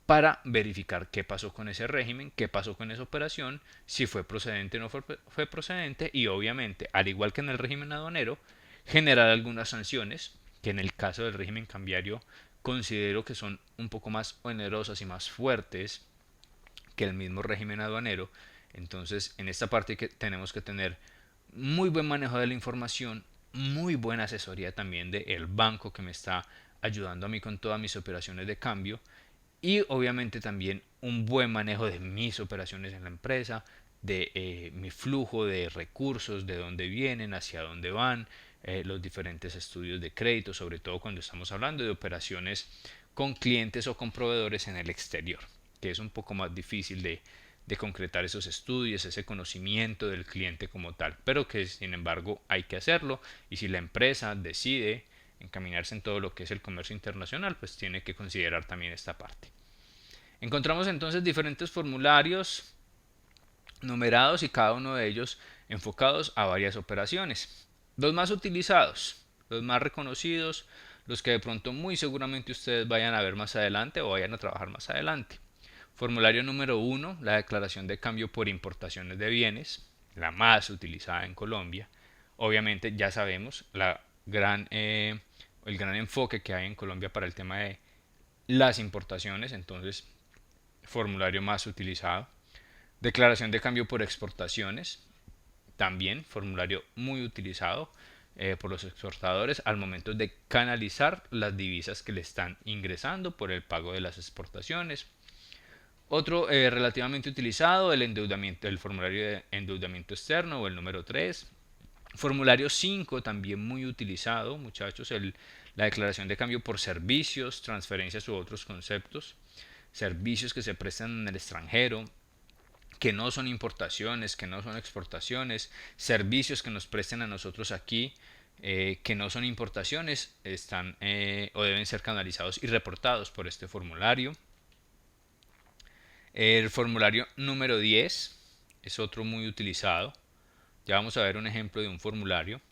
para verificar qué pasó con ese régimen, qué pasó con esa operación, si fue procedente o no fue procedente y obviamente, al igual que en el régimen aduanero, generar algunas sanciones que en el caso del régimen cambiario considero que son un poco más onerosas y más fuertes que el mismo régimen aduanero. Entonces, en esta parte tenemos que tener muy buen manejo de la información, muy buena asesoría también del banco que me está ayudando a mí con todas mis operaciones de cambio y obviamente también un buen manejo de mis operaciones en la empresa, de mi flujo de recursos, de dónde vienen, hacia dónde van, los diferentes estudios de crédito, sobre todo cuando estamos hablando de operaciones con clientes o con proveedores en el exterior, que es un poco más difícil de concretar esos estudios, ese conocimiento del cliente como tal, pero que sin embargo hay que hacerlo, y si la empresa decide encaminarse en todo lo que es el comercio internacional, pues tiene que considerar también esta parte. Encontramos entonces diferentes formularios numerados y cada uno de ellos enfocados a varias operaciones. Los más utilizados, los más reconocidos, los que de pronto muy seguramente ustedes vayan a ver más adelante o vayan a trabajar más adelante. Formulario número 1, la declaración de cambio por importaciones de bienes, la más utilizada en Colombia. Obviamente ya sabemos el gran enfoque que hay en Colombia para el tema de las importaciones, entonces formulario más utilizado. Declaración de cambio por exportaciones, también formulario muy utilizado por los exportadores al momento de canalizar las divisas que le están ingresando por el pago de las exportaciones. Otro relativamente utilizado, el formulario de endeudamiento externo o el número 3. Formulario 5 también muy utilizado, muchachos, la declaración de cambio por servicios, transferencias u otros conceptos. Servicios que se prestan en el extranjero, que no son importaciones, que no son exportaciones, servicios que nos presten a nosotros aquí, que no son importaciones, están o deben ser canalizados y reportados por este formulario. El formulario número 10 es otro muy utilizado. Ya vamos a ver un ejemplo de un formulario.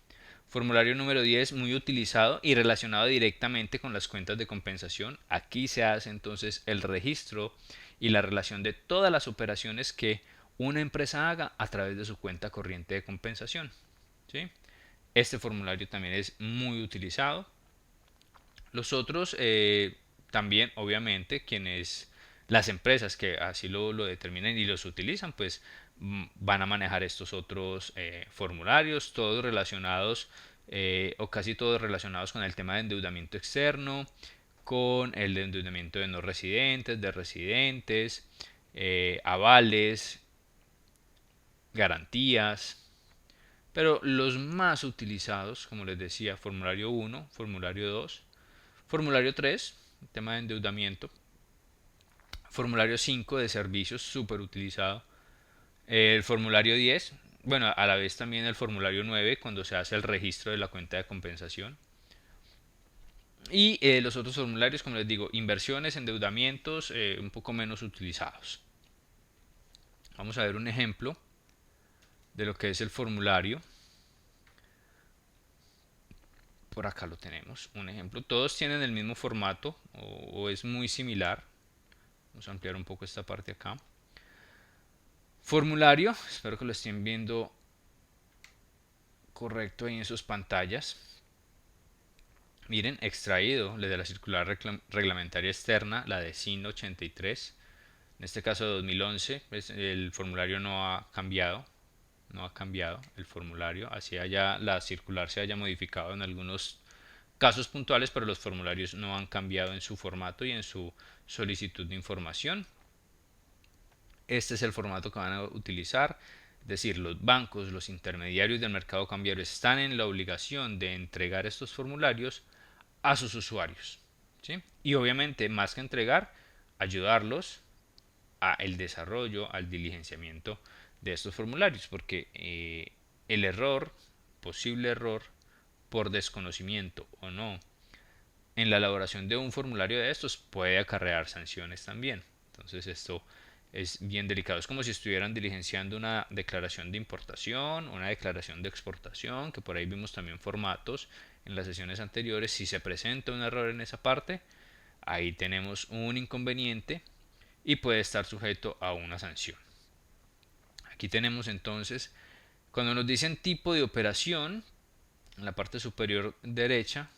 Formulario número 10 muy utilizado y relacionado directamente con las cuentas de compensación. Aquí se hace entonces el registro y la relación de todas las operaciones que una empresa haga a través de su cuenta corriente de compensación, ¿sí? Este formulario también es muy utilizado. Los otros también, obviamente, las empresas que así lo determinen y los utilizan, pues van a manejar estos otros formularios, todos relacionados o casi todos relacionados con el tema de endeudamiento externo, con el de endeudamiento de no residentes, de residentes, avales, garantías. Pero los más utilizados, como les decía, formulario 1, formulario 2, formulario 3, tema de endeudamiento, formulario 5 de servicios, súper utilizado, el formulario 10, bueno, a la vez también el formulario 9 cuando se hace el registro de la cuenta de compensación. Y los otros formularios, como les digo, inversiones, endeudamientos, un poco menos utilizados. Vamos a ver un ejemplo de lo que es el formulario. Por acá lo tenemos, un ejemplo. Todos tienen el mismo formato o es muy similar. Vamos a ampliar un poco esta parte acá. Formulario, espero que lo estén viendo correcto ahí en sus pantallas. Miren, extraído de la circular reglamentaria externa, la de SIN 83. En este caso de 2011, pues, el formulario no ha cambiado el formulario, así la circular se haya modificado en algunos casos puntuales, pero los formularios no han cambiado en su formato y en su solicitud de información. Este es el formato que van a utilizar, es decir, los bancos, los intermediarios del mercado cambiario están en la obligación de entregar estos formularios a sus usuarios, ¿sí? Y obviamente, más que entregar, ayudarlos a el desarrollo, al diligenciamiento de estos formularios, porque el posible error por desconocimiento o no en la elaboración de un formulario de estos puede acarrear sanciones también. Entonces esto es bien delicado. Es como si estuvieran diligenciando una declaración de importación, una declaración de exportación, que por ahí vimos también formatos en las sesiones anteriores. Si se presenta un error en esa parte, ahí tenemos un inconveniente y puede estar sujeto a una sanción. Aquí tenemos entonces, cuando nos dicen tipo de operación, en la parte superior derecha,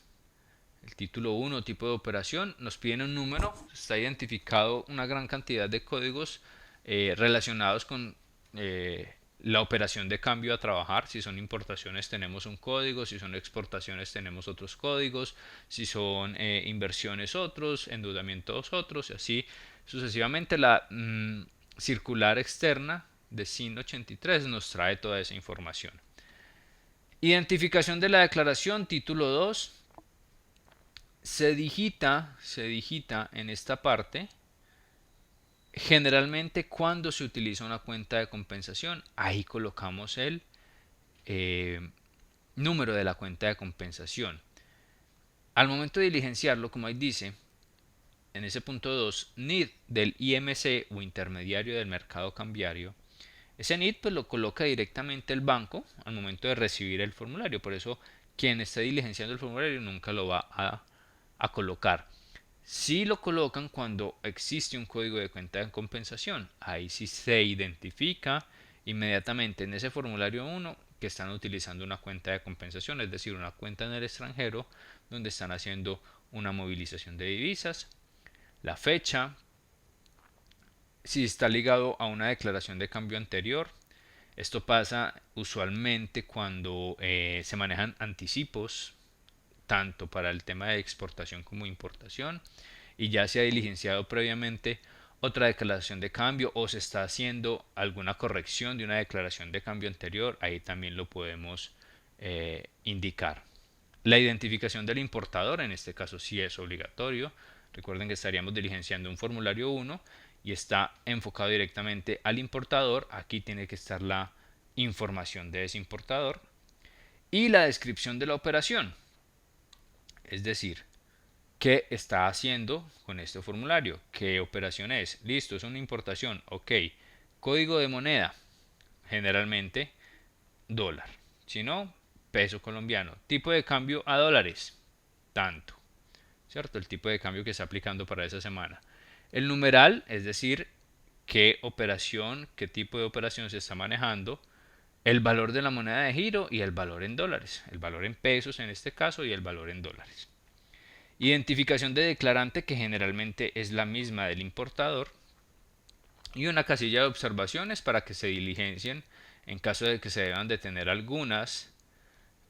el título 1, tipo de operación, nos piden un número, está identificado una gran cantidad de códigos relacionados con la operación de cambio a trabajar. Si son importaciones tenemos un código, si son exportaciones tenemos otros códigos, si son inversiones otros, endeudamientos otros, y así sucesivamente. La circular externa de SIN 83 nos trae toda esa información. Identificación de la declaración, título 2. Se digita en esta parte generalmente cuando se utiliza una cuenta de compensación. Ahí colocamos el número de la cuenta de compensación. Al momento de diligenciarlo, como ahí dice, en ese punto 2, NID del IMC o intermediario del mercado cambiario, ese NID pues lo coloca directamente el banco al momento de recibir el formulario. Por eso quien esté diligenciando el formulario nunca lo va a colocar. Si lo colocan cuando existe un código de cuenta de compensación. Ahí sí se identifica inmediatamente en ese formulario 1 que están utilizando una cuenta de compensación, es decir, una cuenta en el extranjero donde están haciendo una movilización de divisas, la fecha, si está ligado a una declaración de cambio anterior. Esto pasa usualmente cuando se manejan anticipos, tanto para el tema de exportación como importación, y ya se ha diligenciado previamente otra declaración de cambio o se está haciendo alguna corrección de una declaración de cambio anterior. Ahí también lo podemos indicar. La identificación del importador, en este caso sí es obligatorio. Recuerden que estaríamos diligenciando un formulario 1 y está enfocado directamente al importador. Aquí tiene que estar la información de ese importador y la descripción de la operación, es decir, qué está haciendo con este formulario, qué operación es. Listo, es una importación, ok. Código de moneda, generalmente dólar, si no, peso colombiano. Tipo de cambio a dólares, tanto, ¿cierto? El tipo de cambio que está aplicando para esa semana. El numeral, es decir, qué operación, qué tipo de operación se está manejando. El valor de la moneda de giro y el valor en dólares. El valor en pesos en este caso y el valor en dólares. Identificación de declarante, que generalmente es la misma del importador. Y una casilla de observaciones para que se diligencien en caso de que se deban de tener algunas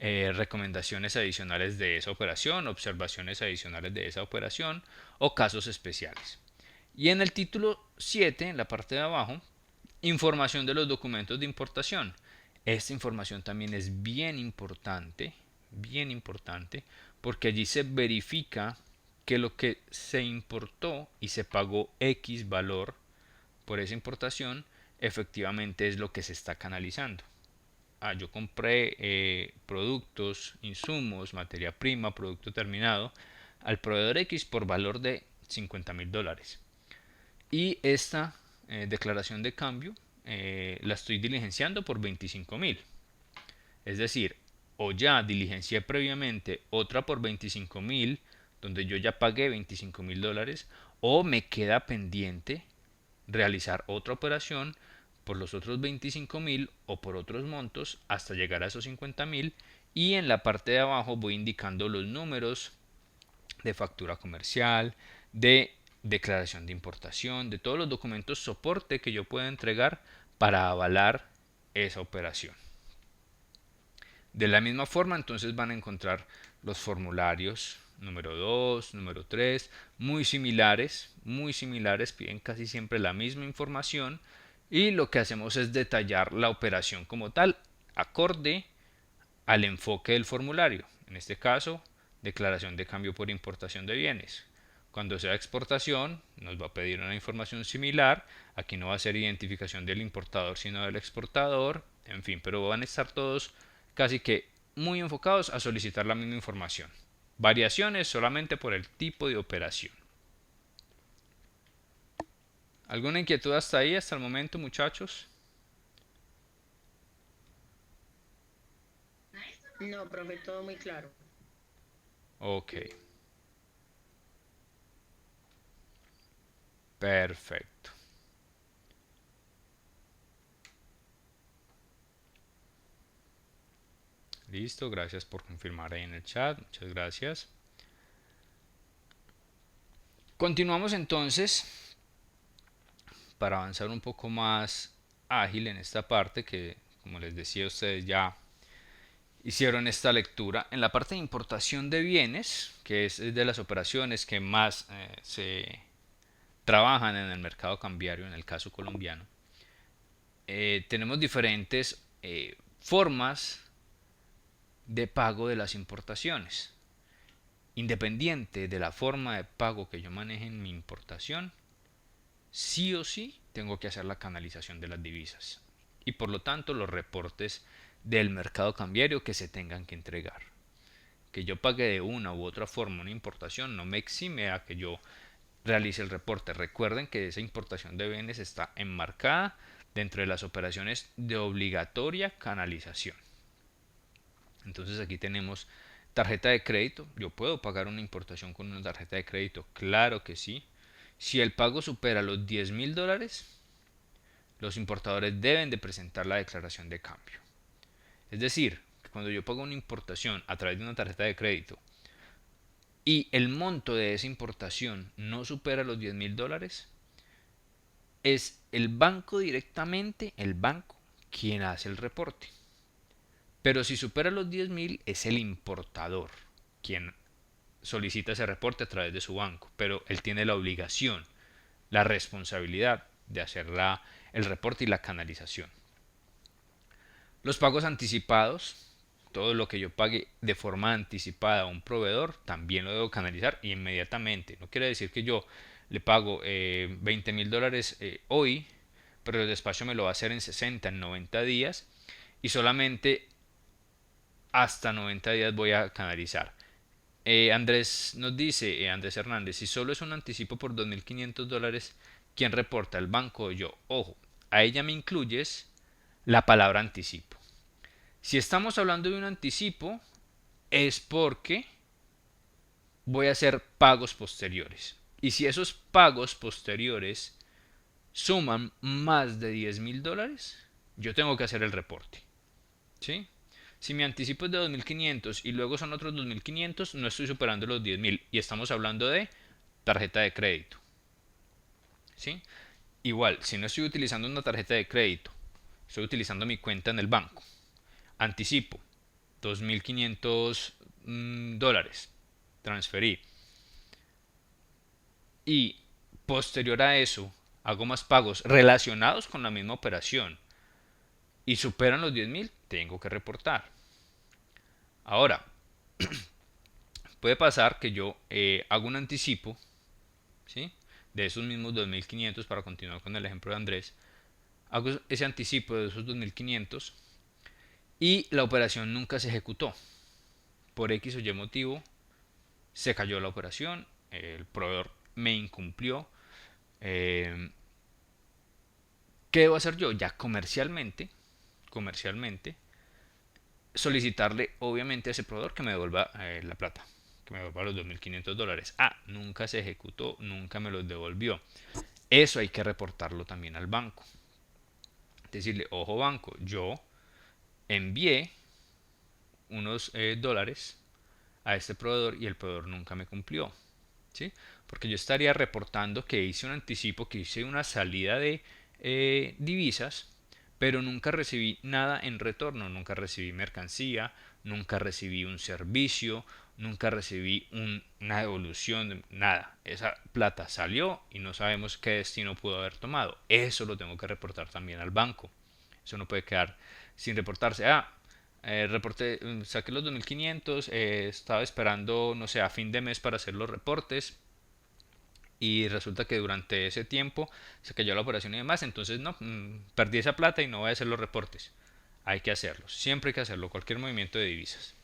recomendaciones adicionales de esa operación, observaciones adicionales de esa operación o casos especiales. Y en el título 7, en la parte de abajo, información de los documentos de importación. Esta información también es bien importante, porque allí se verifica que lo que se importó y se pagó X valor por esa importación efectivamente es lo que se está canalizando. Yo compré productos, insumos, materia prima, producto terminado al proveedor X por valor de $50,000 y esta declaración de cambio la estoy diligenciando por 25,000. Es decir, o ya diligencié previamente otra por 25,000 donde yo ya pagué $25,000, o me queda pendiente realizar otra operación por los otros 25,000 o por otros montos hasta llegar a esos 50,000, y en la parte de abajo voy indicando los números de factura comercial, de declaración de importación, de todos los documentos soporte que yo pueda entregar para avalar esa operación. De la misma forma, entonces van a encontrar los formularios número 2, número 3, muy similares, piden casi siempre la misma información, y lo que hacemos es detallar la operación como tal, acorde al enfoque del formulario. En este caso, declaración de cambio por importación de bienes. Cuando sea exportación, nos va a pedir una información similar. Aquí no va a ser identificación del importador, sino del exportador. En fin, pero van a estar todos casi que muy enfocados a solicitar la misma información. Variaciones solamente por el tipo de operación. ¿Alguna inquietud hasta ahí, hasta el momento, muchachos?
No, profe, todo muy claro.
Ok. Perfecto. Listo, gracias por confirmar ahí en el chat, muchas gracias. Continuamos entonces para avanzar un poco más ágil en esta parte que, como les decía, ustedes ya hicieron esta lectura. En la parte de importación de bienes, que es de las operaciones que más se trabajan en el mercado cambiario, en el caso colombiano, tenemos diferentes formas de pago de las importaciones. Independiente de la forma de pago que yo maneje en mi importación, sí o sí tengo que hacer la canalización de las divisas y por lo tanto los reportes del mercado cambiario que se tengan que entregar. Que yo pague de una u otra forma una importación no me exime a que yo realice el reporte. Recuerden que esa importación de bienes está enmarcada dentro de las operaciones de obligatoria canalización. Entonces aquí tenemos tarjeta de crédito. Yo puedo pagar una importación con una tarjeta de crédito, claro que sí. Si el pago supera los $10,000, los importadores deben de presentar la declaración de cambio. Es decir, que cuando yo pago una importación a través de una tarjeta de crédito y el monto de esa importación no supera los $10,000, es el banco directamente, el banco, quien hace el reporte. Pero si supera los 10,000 es el importador quien solicita ese reporte a través de su banco, pero él tiene la obligación, la responsabilidad de hacer el reporte y la canalización. Los pagos anticipados, todo lo que yo pague de forma anticipada a un proveedor, también lo debo canalizar inmediatamente. No quiere decir que yo le pago $20,000 hoy, pero el despacho me lo va a hacer en 60, en 90 días y solamente hasta 90 días voy a canalizar. Andrés nos dice, Andrés Hernández, si solo es un anticipo por $2,500, ¿quién reporta? ¿El banco o yo? Ojo, a ella me incluyes la palabra anticipo. Si estamos hablando de un anticipo, es porque voy a hacer pagos posteriores. Y si esos pagos posteriores suman más de $10,000, yo tengo que hacer el reporte. ¿Sí? Si mi anticipo es de 2.500 y luego son otros 2.500, no estoy superando los 10.000 y estamos hablando de tarjeta de crédito. ¿Sí? Igual, si no estoy utilizando una tarjeta de crédito, estoy utilizando mi cuenta en el banco. Anticipo, $2.500, transferí. Y posterior a eso, hago más pagos relacionados con la misma operación y superan los 10.000, tengo que reportar. Ahora, puede pasar que yo hago un anticipo, ¿sí?, de esos mismos 2.500, para continuar con el ejemplo de Andrés. Hago ese anticipo de esos 2.500 y la operación nunca se ejecutó. Por X o Y motivo, se cayó la operación, el proveedor me incumplió. ¿Qué debo hacer yo? Ya comercialmente, solicitarle obviamente a ese proveedor que me devuelva la plata, que me devuelva los $2.500. Nunca se ejecutó, nunca me los devolvió. Eso hay que reportarlo también al banco. Decirle, ojo banco, yo envié unos dólares a este proveedor y el proveedor nunca me cumplió. ¿Sí? Porque yo estaría reportando que hice un anticipo, que hice una salida de divisas, pero nunca recibí nada en retorno, nunca recibí mercancía, nunca recibí un servicio, nunca recibí una devolución, nada. Esa plata salió y no sabemos qué destino pudo haber tomado. Eso lo tengo que reportar también al banco. Eso no puede quedar sin reportarse. Reporté, saqué los 2.500, estaba esperando, no sé, a fin de mes para hacer los reportes. Y resulta que durante ese tiempo se cayó la operación y demás, entonces no, perdí esa plata y no voy a hacer los reportes. Hay que hacerlos, siempre hay que hacerlo, cualquier movimiento de divisas.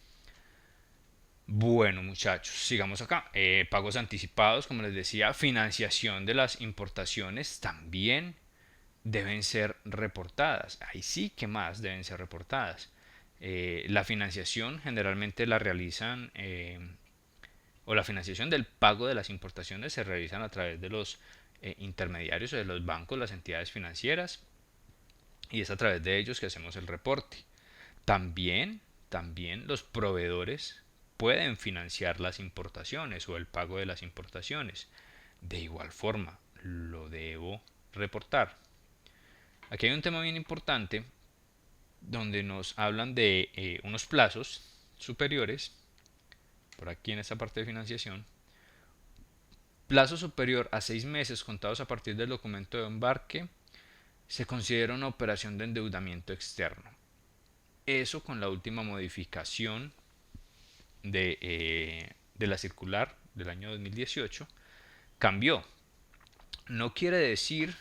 Bueno muchachos, sigamos acá. Pagos anticipados, como les decía, financiación de las importaciones también deben ser reportadas. Ahí sí que más deben ser reportadas. La financiación generalmente la realizan... o la financiación del pago de las importaciones se realizan a través de los intermediarios o de los bancos, las entidades financieras, y es a través de ellos que hacemos el reporte. También los proveedores pueden financiar las importaciones o el pago de las importaciones. De igual forma, lo debo reportar. Aquí hay un tema bien importante donde nos hablan de unos plazos superiores. Por aquí en esta parte de financiación, plazo superior a 6 meses contados a partir del documento de embarque se considera una operación de endeudamiento externo. eso con la última modificación de la circular del año 2018 cambió. No quiere decir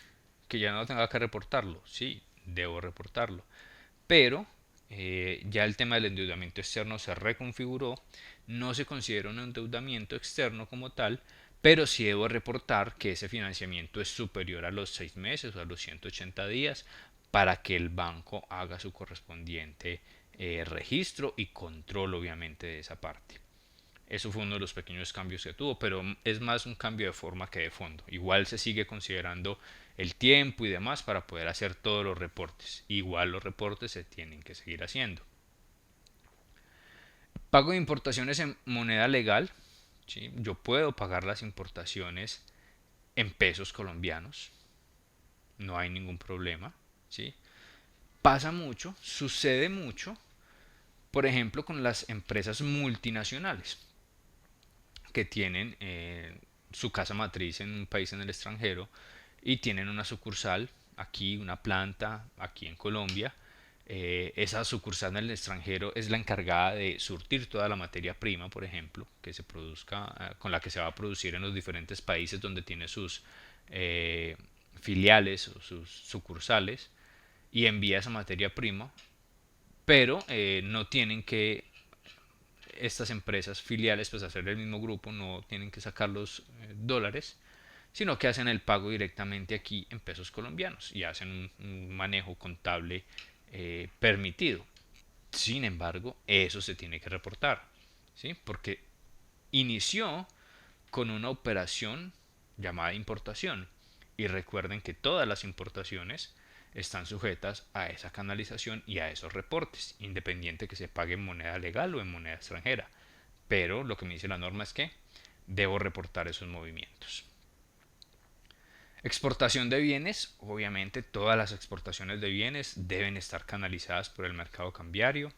que ya no tenga que reportarlo, sí, debo reportarlo, pero ya el tema del endeudamiento externo se reconfiguró, no se considera un endeudamiento externo como tal, pero sí debo reportar que ese financiamiento es superior a los 6 meses o a los 180 días para que el banco haga su correspondiente registro y control obviamente de esa parte. Eso fue uno de los pequeños cambios que tuvo, pero es más un cambio de forma que de fondo. Igual se sigue considerando el tiempo y demás para poder hacer todos los reportes. Igual los reportes se tienen que seguir haciendo. Pago de importaciones en moneda legal. ¿Sí? Yo puedo pagar las importaciones en pesos colombianos. No hay ningún problema. ¿Sí? Pasa mucho, sucede mucho, por ejemplo, con las empresas multinacionales que tienen su casa matriz en un país en el extranjero y tienen una sucursal aquí, una planta aquí en Colombia. Esa sucursal en el extranjero es la encargada de surtir toda la materia prima, por ejemplo, que se produzca, con la que se va a producir en los diferentes países donde tiene sus filiales o sus sucursales, y envía esa materia prima, pero no tienen que estas empresas filiales pues hacer el mismo grupo, no tienen que sacar los dólares, sino que hacen el pago directamente aquí en pesos colombianos y hacen un manejo contable permitido. Sin embargo, eso se tiene que reportar, ¿sí? Porque inició con una operación llamada importación, y recuerden que todas las importaciones están sujetas a esa canalización y a esos reportes, independiente que se pague en moneda legal o en moneda extranjera. Pero lo que me dice la norma es que debo reportar esos movimientos. Exportación de bienes. Obviamente todas las exportaciones de bienes deben estar canalizadas por el mercado cambiario.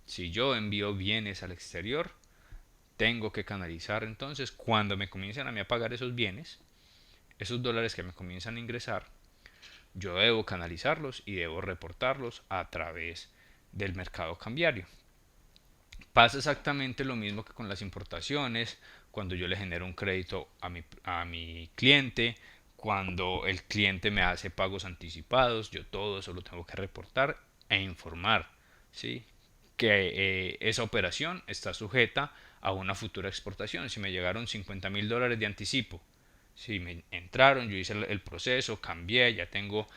Si yo envío bienes al exterior, tengo que canalizar entonces cuando me comiencen a pagar esos bienes, esos dólares que me comienzan a ingresar, yo debo canalizarlos y debo reportarlos a través del mercado cambiario. Pasa exactamente lo mismo que con las importaciones, cuando yo le genero un crédito a mi cliente, cuando el cliente me hace pagos anticipados, yo todo eso lo tengo que reportar e informar, ¿sí? Que esa operación está sujeta a una futura exportación. Si me llegaron $50,000 de anticipo, si me entraron, yo hice el proceso, cambié, ya tengo,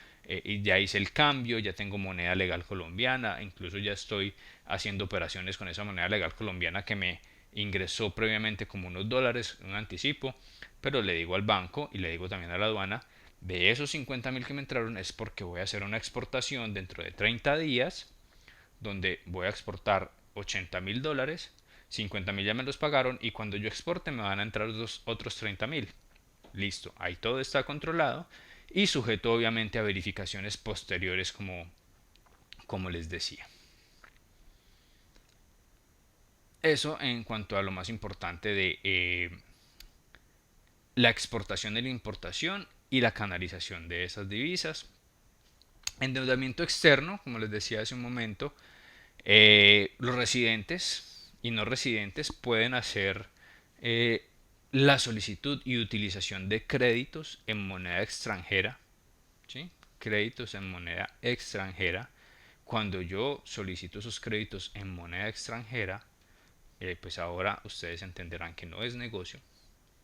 ya hice el cambio, ya tengo moneda legal colombiana, incluso ya estoy haciendo operaciones con esa moneda legal colombiana que me ingresó previamente como unos dólares, un anticipo, pero le digo al banco y le digo también a la aduana, de esos 50,000 que me entraron es porque voy a hacer una exportación dentro de 30 días, donde voy a exportar $80,000, 50,000 ya me los pagaron y cuando yo exporte me van a entrar otros 30,000. Listo, ahí todo está controlado y sujeto obviamente a verificaciones posteriores como les decía. Eso en cuanto a lo más importante de la exportación y la importación y la canalización de esas divisas. Endeudamiento externo, como les decía hace un momento, los residentes y no residentes pueden hacer la solicitud y utilización de créditos en moneda extranjera, ¿sí? Créditos en moneda extranjera. Cuando yo solicito esos créditos en moneda extranjera, pues ahora ustedes entenderán que no es negocio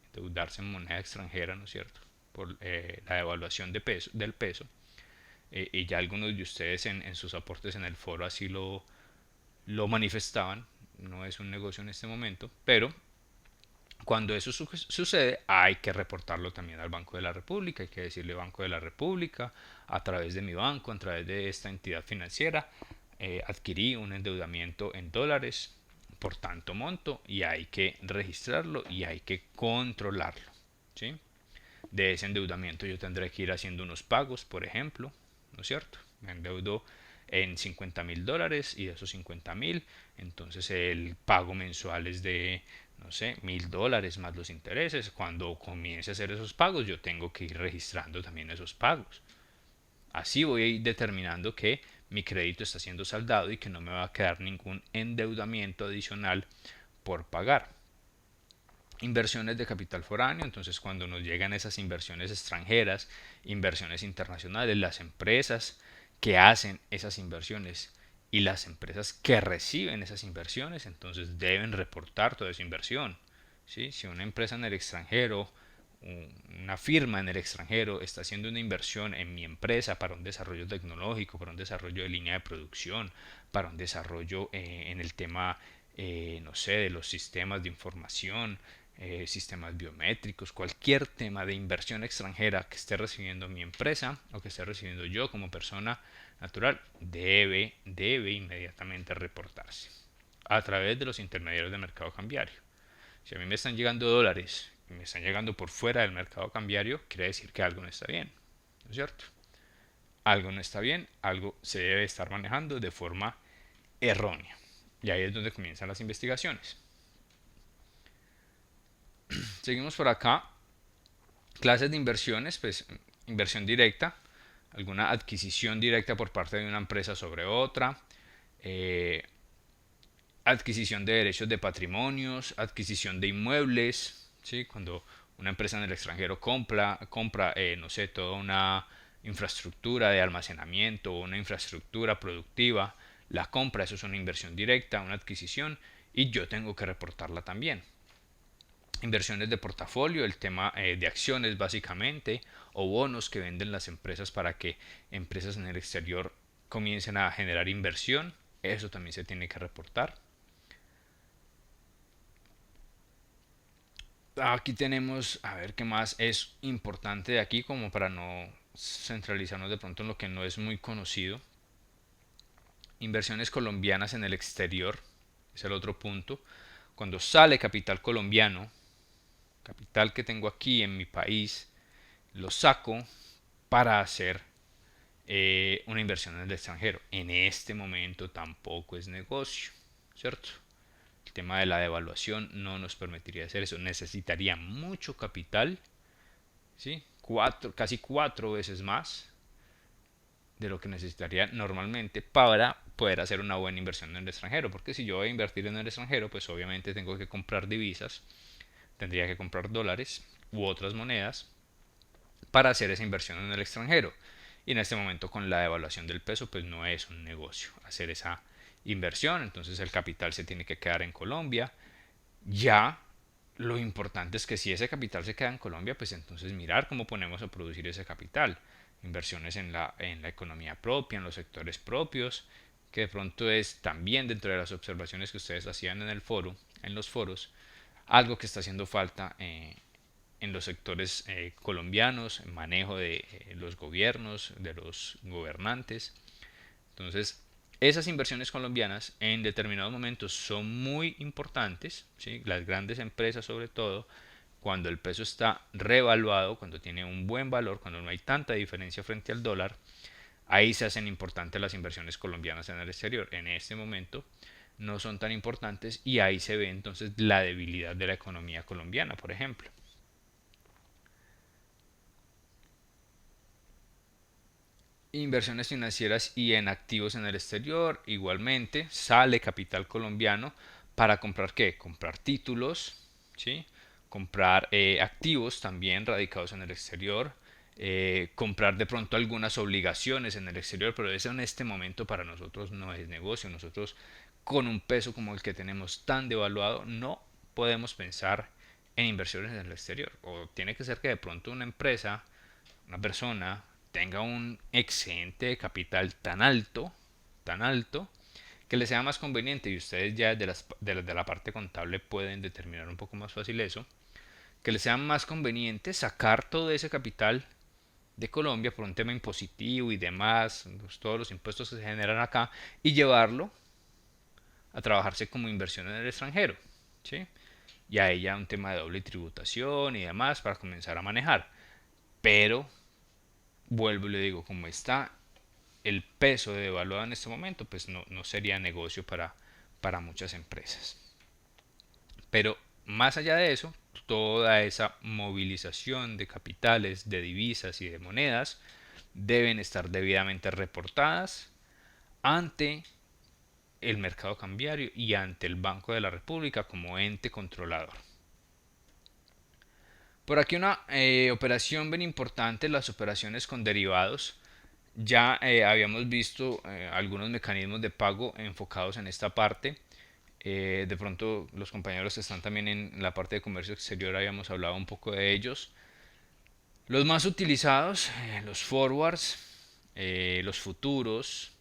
endeudarse en moneda extranjera, ¿no es cierto? Por la devaluación del peso. Y ya algunos de ustedes en sus aportes en el foro así lo manifestaban. No es un negocio en este momento, pero cuando eso sucede hay que reportarlo también al Banco de la República. Hay que decirle Banco de la República, a través de mi banco, a través de esta entidad financiera, adquirí un endeudamiento en dólares por tanto monto y hay que registrarlo y hay que controlarlo, ¿sí? De ese endeudamiento yo tendré que ir haciendo unos pagos, por ejemplo, ¿no es cierto? Me endeudo en $50,000 y de esos 50,000, entonces el pago mensual es de, no sé, $1,000 más los intereses. Cuando comience a hacer esos pagos, yo tengo que ir registrando también esos pagos. Así voy a ir determinando que mi crédito está siendo saldado y que no me va a quedar ningún endeudamiento adicional por pagar. Inversiones de capital foráneo, entonces cuando nos llegan esas inversiones extranjeras, inversiones internacionales, las empresas que hacen esas inversiones y las empresas que reciben esas inversiones, entonces deben reportar toda esa inversión. ¿Sí? Si una empresa en el extranjero, una firma en el extranjero está haciendo una inversión en mi empresa para un desarrollo tecnológico, para un desarrollo de línea de producción, para un desarrollo en el tema, no sé, de los sistemas de información, sistemas biométricos, cualquier tema de inversión extranjera que esté recibiendo mi empresa o que esté recibiendo yo como persona natural, debe inmediatamente reportarse a través de los intermediarios del mercado cambiario. Si a mí me están llegando dólares y me están llegando por fuera del mercado cambiario, quiere decir que algo no está bien, ¿no es cierto? Algo no está bien, algo se debe estar manejando de forma errónea. Y ahí es donde comienzan las investigaciones. Seguimos por acá. Clases de inversiones, pues inversión directa, alguna adquisición directa por parte de una empresa sobre otra, adquisición de derechos de patrimonios, adquisición de inmuebles, ¿sí? Cuando una empresa en el extranjero compra no sé, toda una infraestructura de almacenamiento o una infraestructura productiva, la compra, eso es una inversión directa, una adquisición, y yo tengo que reportarla también. Inversiones de portafolio, el tema de acciones básicamente, o bonos que venden las empresas para que empresas en el exterior comiencen a generar inversión, eso también se tiene que reportar. Aquí tenemos, a ver qué más es importante de aquí, como para no centralizarnos de pronto en lo que no es muy conocido. Inversiones colombianas en el exterior es el otro punto. Cuando sale capital colombiano, capital que tengo aquí en mi país, lo saco para hacer una inversión en el extranjero. En este momento tampoco es negocio, ¿cierto? El tema de la devaluación no nos permitiría hacer eso. Necesitaría mucho capital, ¿sí? Casi 4 veces más de lo que necesitaría normalmente para poder hacer una buena inversión en el extranjero. Porque si yo voy a invertir en el extranjero, pues obviamente tengo que comprar divisas, tendría que comprar dólares u otras monedas para hacer esa inversión en el extranjero. Y en este momento con la devaluación del peso, pues no es un negocio hacer esa inversión. Entonces el capital se tiene que quedar en Colombia. Ya lo importante es que si ese capital se queda en Colombia, pues entonces mirar cómo ponemos a producir ese capital. Inversiones en la economía propia, en los sectores propios, que de pronto es también dentro de las observaciones que ustedes hacían en el foro, en los foros, algo que está haciendo falta en los sectores colombianos, en manejo de los gobiernos, de los gobernantes. Entonces, esas inversiones colombianas en determinados momentos son muy importantes, ¿sí? Las grandes empresas sobre todo, cuando el peso está revaluado, cuando tiene un buen valor, cuando no hay tanta diferencia frente al dólar, ahí se hacen importantes las inversiones colombianas en el exterior. En este momento no son tan importantes y ahí se ve entonces la debilidad de la economía colombiana, por ejemplo. Inversiones financieras y en activos en el exterior, igualmente sale capital colombiano para comprar ¿qué? Comprar títulos, ¿sí? Comprar activos también radicados en el exterior, comprar de pronto algunas obligaciones en el exterior, pero eso en este momento para nosotros no es negocio. Nosotros con un peso como el que tenemos tan devaluado no podemos pensar en inversiones en el exterior. O tiene que ser que de pronto una empresa, una persona tenga un excedente de capital tan alto, que le sea más conveniente, y ustedes ya de la parte contable pueden determinar un poco más fácil eso, que le sea más conveniente sacar todo ese capital de Colombia por un tema impositivo y demás, pues, todos los impuestos que se generan acá, y llevarlo a trabajarse como inversión en el extranjero, ¿sí? Y ahí ya un tema de doble tributación y demás para comenzar a manejar. Pero vuelvo y le digo, como está el peso devaluado en este momento, pues no sería negocio para muchas empresas. Pero más allá de eso, toda esa movilización de capitales, de divisas y de monedas deben estar debidamente reportadas ante el mercado cambiario y ante el Banco de la República como ente controlador. Por aquí una operación bien importante, las operaciones con derivados. Ya habíamos visto algunos mecanismos de pago enfocados en esta parte. De pronto los compañeros que están también en la parte de comercio exterior habíamos hablado un poco de ellos. Los más utilizados, los forwards, los futuros,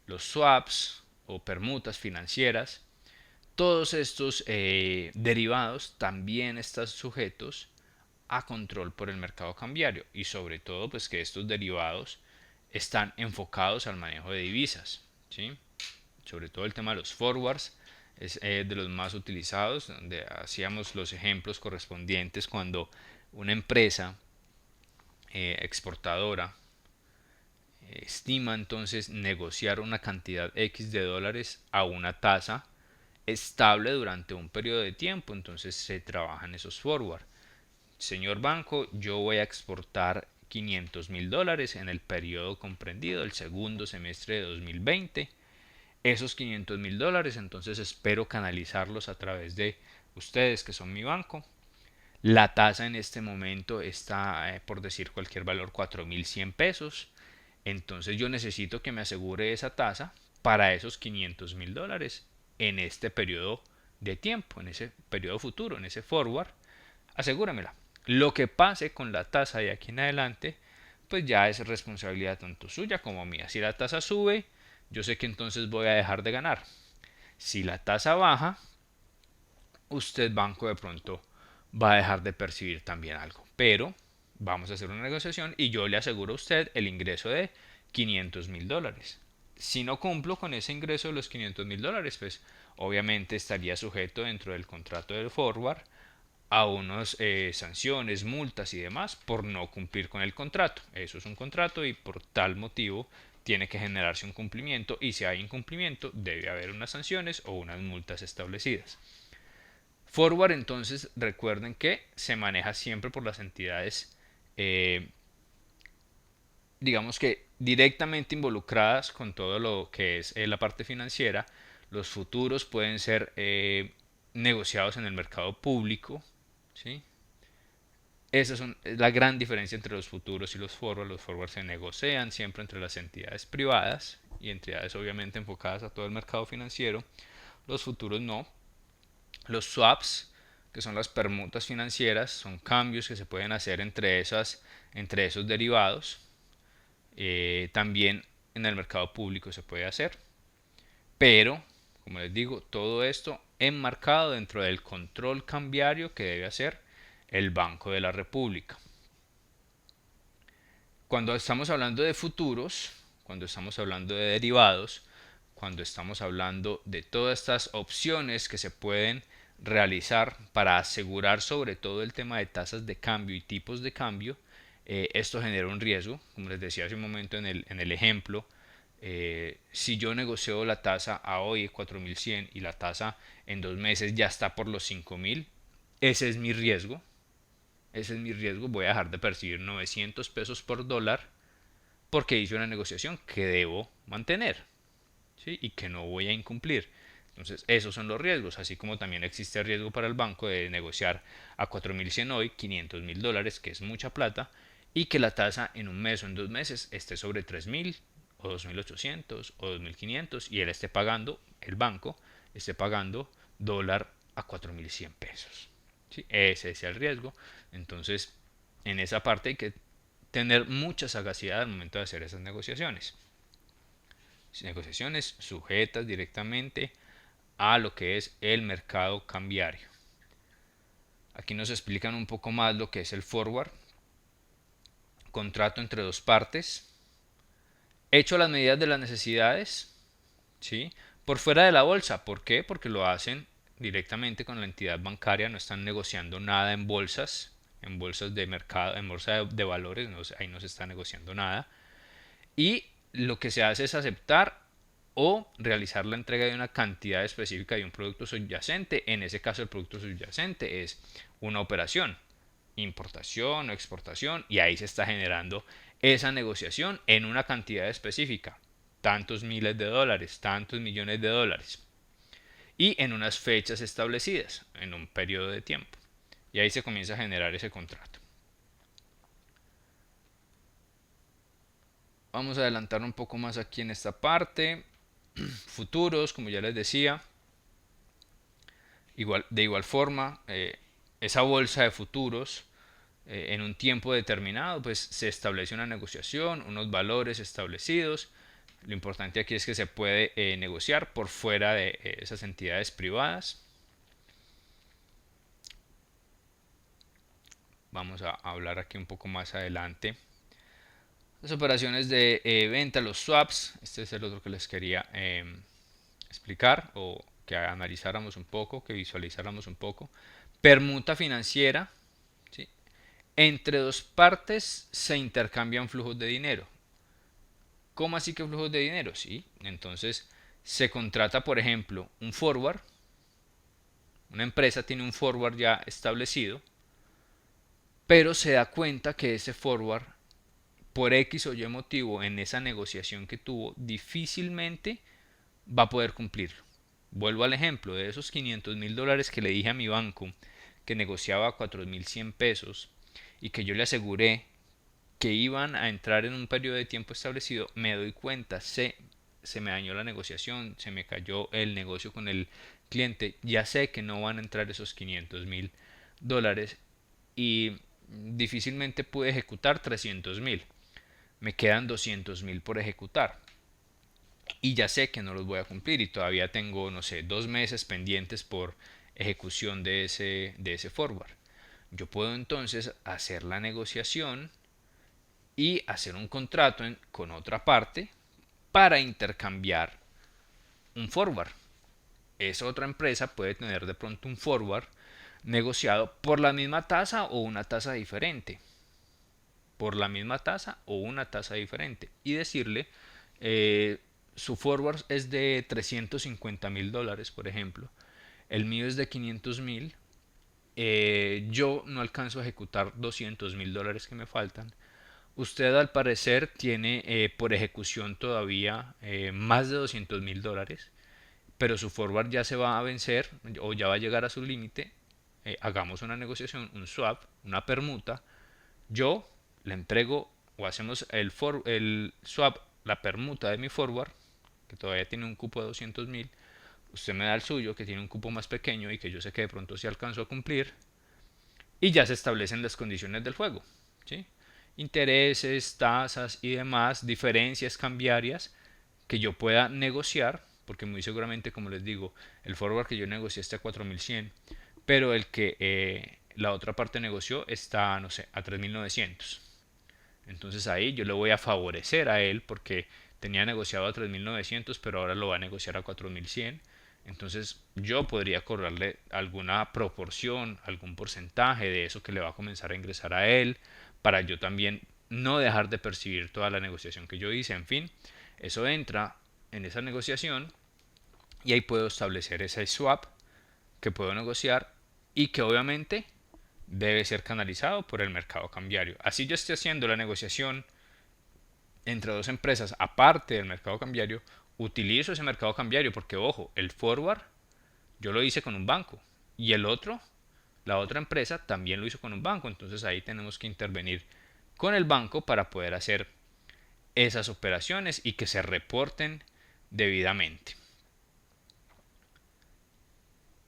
los swaps o permutas financieras. Todos estos derivados también están sujetos a control por el mercado cambiario y sobre todo pues que estos derivados están enfocados al manejo de divisas, ¿sí? Sobre todo el tema de los forwards es de los más utilizados, donde hacíamos los ejemplos correspondientes cuando una empresa exportadora estima entonces negociar una cantidad X de dólares a una tasa estable durante un periodo de tiempo, entonces se trabajan esos forward. Señor banco, yo voy a exportar 500.000 dólares en el periodo comprendido, el segundo semestre de 2020. Esos 500.000 dólares, entonces espero canalizarlos a través de ustedes que son mi banco. La tasa en este momento está, por decir cualquier valor, 4.100 pesos. Entonces yo necesito que me asegure esa tasa para esos 500.000 dólares en este periodo de tiempo, en ese periodo futuro, en ese forward. Asegúramela. Lo que pase con la tasa de aquí en adelante, pues ya es responsabilidad tanto suya como mía. Si la tasa sube, yo sé que entonces voy a dejar de ganar. Si la tasa baja, usted banco de pronto va a dejar de percibir también algo. Pero vamos a hacer una negociación y yo le aseguro a usted el ingreso de 500.000 dólares. Si no cumplo con ese ingreso de los 500.000 dólares, pues obviamente estaría sujeto dentro del contrato del forward a unas sanciones, multas y demás por no cumplir con el contrato. Eso es un contrato y por tal motivo tiene que generarse un cumplimiento y si hay incumplimiento debe haber unas sanciones o unas multas establecidas. Forward entonces recuerden que se maneja siempre por las entidades digamos que directamente involucradas con todo lo que es la parte financiera. Los futuros pueden ser negociados en el mercado público, ¿sí? Esa es la gran diferencia entre los futuros y los forwards. Los forwards se negocian siempre entre las entidades privadas y entidades obviamente enfocadas a todo el mercado financiero. Los futuros no. Los swaps, que son las permutas financieras, son cambios que se pueden hacer entre esos derivados. También en el mercado público se puede hacer. Pero, como les digo, todo esto enmarcado dentro del control cambiario que debe hacer el Banco de la República. Cuando estamos hablando de futuros, cuando estamos hablando de derivados, cuando estamos hablando de todas estas opciones que se pueden realizar para asegurar sobre todo el tema de tasas de cambio y tipos de cambio, esto genera un riesgo, como les decía hace un momento en el ejemplo. Si yo negocio la tasa a hoy 4.100 y la tasa en 2 meses ya está por los 5.000, ese es mi riesgo. Voy a dejar de percibir 900 pesos por dólar porque hice una negociación que debo mantener, ¿sí? Y que no voy a incumplir. Entonces esos son los riesgos, así como también existe el riesgo para el banco de negociar a 4.100 hoy 500.000 dólares, que es mucha plata, y que la tasa en un mes o en 2 meses esté sobre 3.000 o 2.800 o 2.500 y él esté pagando, el banco esté pagando dólar a 4.100 pesos. ¿Sí? Ese es el riesgo. Entonces en esa parte hay que tener mucha sagacidad al momento de hacer esas negociaciones. Negociaciones sujetas directamente a lo que es el mercado cambiario. Aquí nos explican un poco más lo que es el forward. Contrato entre dos partes, hecho a las medidas de las necesidades, ¿sí? Por fuera de la bolsa. ¿Por qué? Porque lo hacen directamente con la entidad bancaria, no están negociando nada en bolsas de mercado, en bolsa de valores, ahí no se está negociando nada. Y lo que se hace es aceptar o realizar la entrega de una cantidad específica de un producto subyacente. En ese caso el producto subyacente es una operación, importación o exportación, y ahí se está generando esa negociación en una cantidad específica. tantos miles de dólares, tantos millones de dólares, y en unas fechas establecidas, en un periodo de tiempo. Y ahí se comienza a generar ese contrato. Vamos a adelantar un poco más aquí en esta parte. Futuros, como ya les decía. De igual forma, esa bolsa de futuros, en un tiempo determinado, pues se establece una negociación, unos valores establecidos. Lo importante aquí es que se puede negociar por fuera de esas entidades privadas. Vamos a hablar aquí un poco más adelante. Las operaciones de venta, los swaps. Este es el otro que les quería explicar o que analizáramos un poco, que visualizáramos un poco. Permuta financiera. ¿Sí? Entre dos partes se intercambian flujos de dinero. ¿Cómo así que flujos de dinero? Sí, entonces se contrata, por ejemplo, un forward. Una empresa tiene un forward ya establecido, pero se da cuenta que ese forward, por X o Y motivo, en esa negociación que tuvo, difícilmente va a poder cumplirlo. Vuelvo al ejemplo de esos 500.000 dólares que le dije a mi banco que negociaba a 4.100 pesos y que yo le aseguré que iban a entrar en un periodo de tiempo establecido. Me doy cuenta, se me dañó la negociación, se me cayó el negocio con el cliente, ya sé que no van a entrar esos 500.000 dólares y difícilmente pude ejecutar 300.000, me quedan 200.000 por ejecutar y ya sé que no los voy a cumplir y todavía tengo, no sé, 2 meses pendientes por ejecución de ese forward. Yo puedo entonces hacer la negociación y hacer un contrato con otra parte para intercambiar un forward. Esa otra empresa puede tener de pronto un forward negociado por la misma tasa o una tasa diferente. Por la misma tasa o una tasa diferente. Y decirle, su forward es de 350.000 dólares, por ejemplo. El mío es de 500.000. Yo no alcanzo a ejecutar 200.000 dólares que me faltan. Usted al parecer tiene por ejecución todavía más de 200.000 dólares, pero su forward ya se va a vencer o ya va a llegar a su límite. Hagamos una negociación, un swap, una permuta. Yo le entrego o hacemos el swap, la permuta de mi forward, que todavía tiene un cupo de 200.000. Usted me da el suyo, que tiene un cupo más pequeño y que yo sé que de pronto sí alcanzo a cumplir. Y ya se establecen las condiciones del juego. ¿Sí? Intereses, tasas y demás, diferencias cambiarias que yo pueda negociar, porque muy seguramente, como les digo, el forward que yo negocié está a 4.100, pero el que la otra parte negoció está, no sé, a 3.900. Entonces ahí yo le voy a favorecer a él porque tenía negociado a 3.900, pero ahora lo va a negociar a 4.100. Entonces yo podría cobrarle alguna proporción, algún porcentaje de eso que le va a comenzar a ingresar a él, para yo también no dejar de percibir toda la negociación que yo hice. En fin, eso entra en esa negociación y ahí puedo establecer ese swap que puedo negociar y que obviamente debe ser canalizado por el mercado cambiario. Así yo esté haciendo la negociación entre dos empresas aparte del mercado cambiario, utilizo ese mercado cambiario porque, ojo, el forward yo lo hice con un banco y el otro, la otra empresa, también lo hizo con un banco. Entonces ahí tenemos que intervenir con el banco para poder hacer esas operaciones y que se reporten debidamente.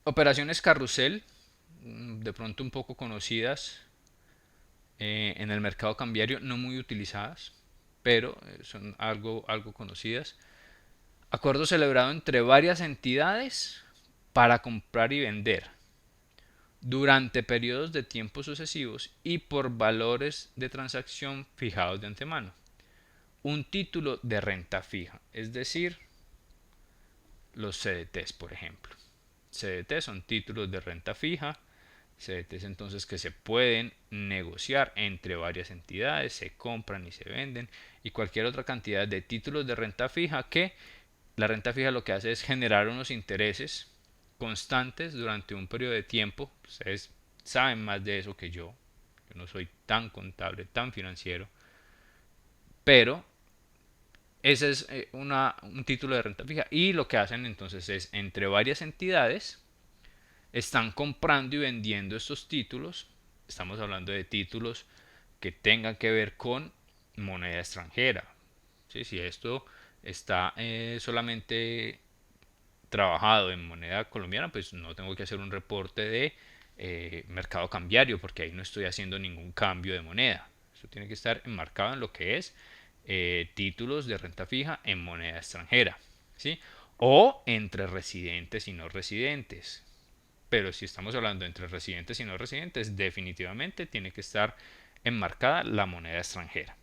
Operaciones carrusel, de pronto un poco conocidas en el mercado cambiario, no muy utilizadas, pero son algo conocidas. Acuerdo celebrado entre varias entidades para comprar y vender durante periodos de tiempo sucesivos y por valores de transacción fijados de antemano. Un título de renta fija, es decir, los CDTs, por ejemplo. CDT son títulos de renta fija. CDTs entonces que se pueden negociar entre varias entidades, se compran y se venden, y cualquier otra cantidad de títulos de renta fija, que la renta fija lo que hace es generar unos intereses constantes durante un periodo de tiempo. Ustedes saben más de eso que yo no soy tan contable, tan financiero, pero ese es un título de renta fija. Y lo que hacen entonces es, entre varias entidades, están comprando y vendiendo estos títulos. Estamos hablando de títulos que tengan que ver con moneda extranjera. ¿Sí? Si esto está solamente trabajado en moneda colombiana, pues no tengo que hacer un reporte de mercado cambiario, porque ahí no estoy haciendo ningún cambio de moneda. Esto tiene que estar enmarcado en lo que es títulos de renta fija en moneda extranjera, ¿sí? O entre residentes y no residentes. Pero si estamos hablando entre residentes y no residentes, definitivamente tiene que estar enmarcada la moneda extranjera.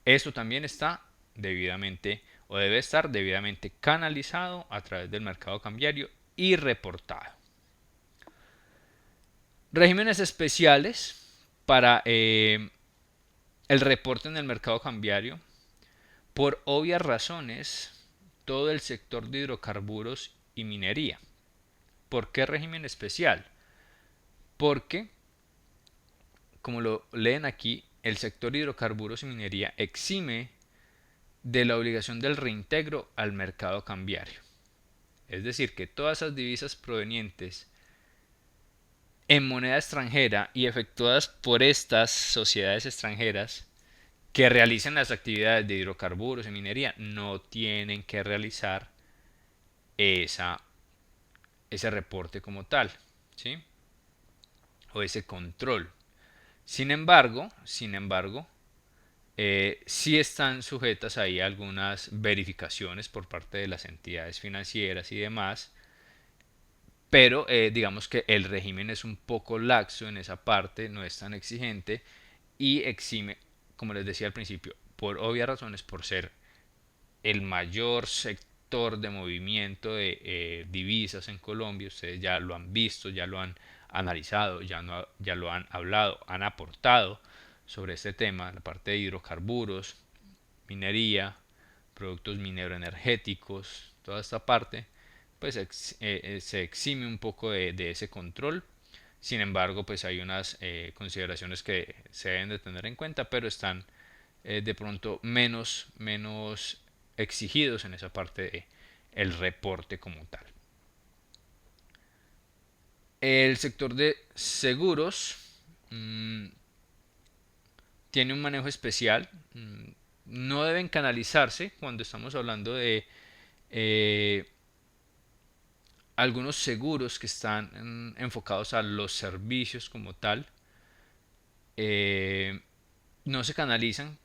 Esto también está debidamente o debe estar debidamente canalizado a través del mercado cambiario y reportado. Regímenes especiales para el reporte en el mercado cambiario. Por obvias razones, todo el sector de hidrocarburos y minería. ¿Por qué régimen especial? Porque, como lo leen aquí, el sector de hidrocarburos y minería exime de la obligación del reintegro al mercado cambiario. Es decir, que todas esas divisas provenientes en moneda extranjera y efectuadas por estas sociedades extranjeras que realicen las actividades de hidrocarburos y minería no tienen que realizar ese reporte como tal, ¿sí? O ese control. Sin embargo, sí están sujetas ahí algunas verificaciones por parte de las entidades financieras y demás, pero digamos que el régimen es un poco laxo en esa parte, no es tan exigente y exime, como les decía al principio, por obvias razones, por ser el mayor sector de movimiento de divisas en Colombia. Ustedes ya lo han visto, ya lo han analizado, ya lo han hablado, han aportado sobre este tema, la parte de hidrocarburos, minería, productos mineroenergéticos, toda esta parte, pues se exime un poco de ese control. Sin embargo, pues hay unas consideraciones que se deben de tener en cuenta, pero están de pronto menos exigidos en esa parte de el reporte como tal. El sector de seguros tiene un manejo especial. No deben canalizarse cuando estamos hablando de algunos seguros que están enfocados a los servicios como tal. No se canalizan,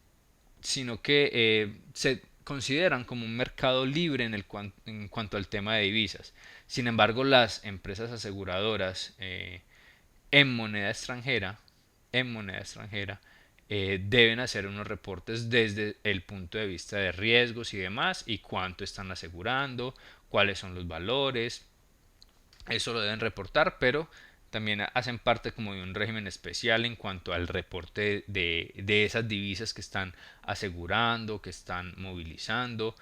sino que se consideran como un mercado libre en cuanto al tema de divisas. Sin embargo, las empresas aseguradoras en moneda extranjera deben hacer unos reportes desde el punto de vista de riesgos y demás, y cuánto están asegurando, cuáles son los valores. Eso lo deben reportar, pero también hacen parte como de un régimen especial en cuanto al reporte de esas divisas que están asegurando, que están movilizando.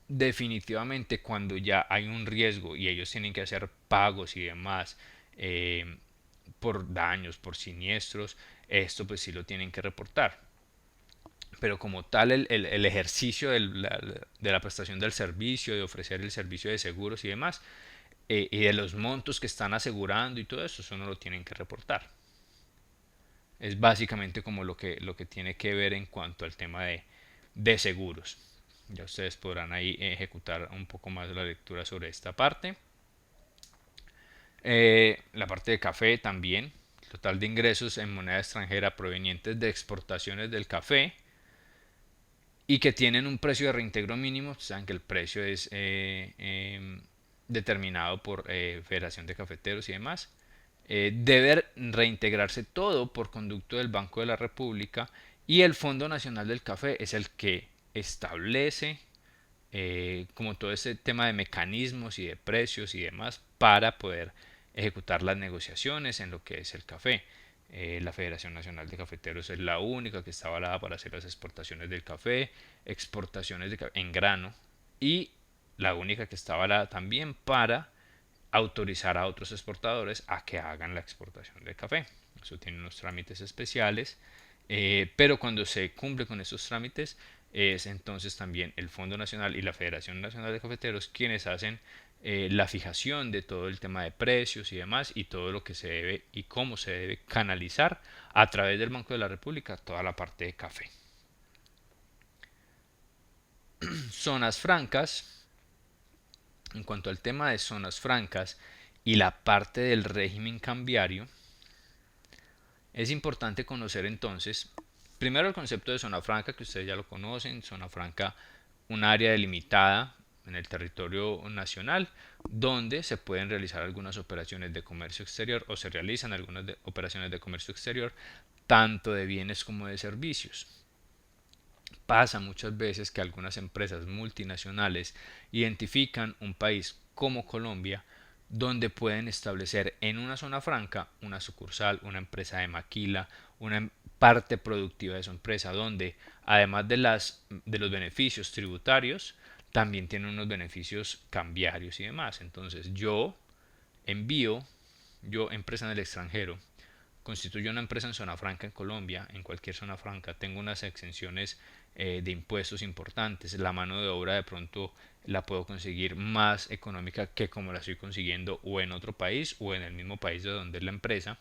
Definitivamente cuando ya hay un riesgo y ellos tienen que hacer pagos y demás por daños, por siniestros, esto pues sí lo tienen que reportar. Pero como tal el ejercicio de la prestación del servicio, de ofrecer el servicio de seguros y demás, y de los montos que están asegurando y todo eso no lo tienen que reportar. Es básicamente como lo que tiene que ver en cuanto al tema de seguros. Ya ustedes podrán ahí ejecutar un poco más la lectura sobre esta parte. La parte de café también. Total de ingresos en moneda extranjera provenientes de exportaciones del café y que tienen un precio de reintegro mínimo. Saben que el precio es determinado por Federación de Cafeteros y demás. Debe reintegrarse todo por conducto del Banco de la República, y el Fondo Nacional del Café es el que establece como todo ese tema de mecanismos y de precios y demás para poder ejecutar las negociaciones en lo que es el café. La Federación Nacional de Cafeteros es la única que está avalada para hacer las exportaciones del café, exportaciones de café en grano, y la única que está avalada también para autorizar a otros exportadores a que hagan la exportación del café. Eso tiene unos trámites especiales, pero cuando se cumple con esos trámites, es entonces también el Fondo Nacional y la Federación Nacional de Cafeteros quienes hacen la fijación de todo el tema de precios y demás y todo lo que se debe y cómo se debe canalizar a través del Banco de la República toda la parte de café. Zonas francas. En cuanto al tema de zonas francas y la parte del régimen cambiario, es importante conocer entonces, primero el concepto de zona franca, que ustedes ya lo conocen. Zona franca, un área delimitada en el territorio nacional donde se pueden realizar algunas operaciones de comercio exterior o se realizan algunas operaciones de comercio exterior, tanto de bienes como de servicios. Pasa muchas veces que algunas empresas multinacionales identifican un país como Colombia donde pueden establecer en una zona franca una sucursal, una empresa de maquila, una parte productiva de su empresa donde además de los beneficios tributarios también tiene unos beneficios cambiarios y demás. Entonces yo empresa en el extranjero, constituyo una empresa en zona franca en Colombia, en cualquier zona franca, tengo unas exenciones de impuestos importantes, la mano de obra de pronto la puedo conseguir más económica que como la estoy consiguiendo o en otro país o en el mismo país de donde es la empresa,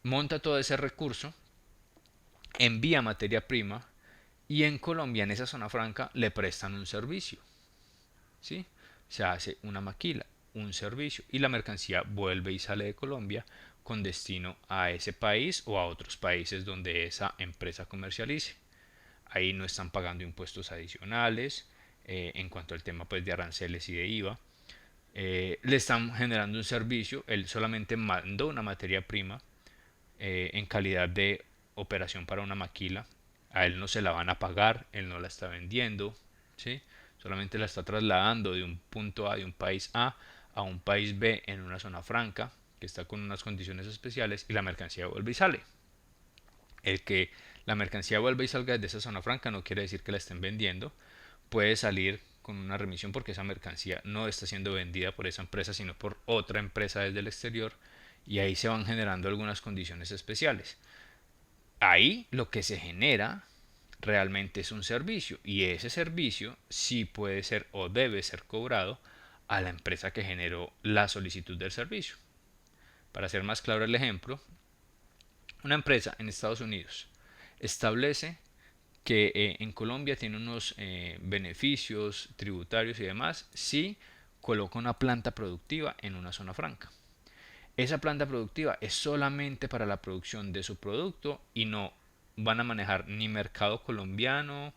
monta todo ese recurso, envía materia prima y en Colombia, en esa zona franca, le prestan un servicio, ¿sí? Se hace una maquila, un servicio y la mercancía vuelve y sale de Colombia con destino a ese país o a otros países donde esa empresa comercialice. Ahí no están pagando impuestos adicionales en cuanto al tema pues de aranceles y de IVA. Le están generando un servicio, él solamente mandó una materia prima en calidad de operación para una maquila, a él no se la van a pagar, él no la está vendiendo, ¿sí? Solamente la está trasladando de un punto A, de un país A un país B en una zona franca que está con unas condiciones especiales y la mercancía vuelve y sale. El que la mercancía vuelva y salga de esa zona franca no quiere decir que la estén vendiendo, puede salir con una remisión porque esa mercancía no está siendo vendida por esa empresa sino por otra empresa desde el exterior y ahí se van generando algunas condiciones especiales. Ahí lo que se genera realmente es un servicio y ese servicio sí puede ser o debe ser cobrado a la empresa que generó la solicitud del servicio. Para hacer más claro el ejemplo, una empresa en Estados Unidos establece que en Colombia tiene unos beneficios tributarios y demás si coloca una planta productiva en una zona franca. Esa planta productiva es solamente para la producción de su producto y no van a manejar ni mercado colombiano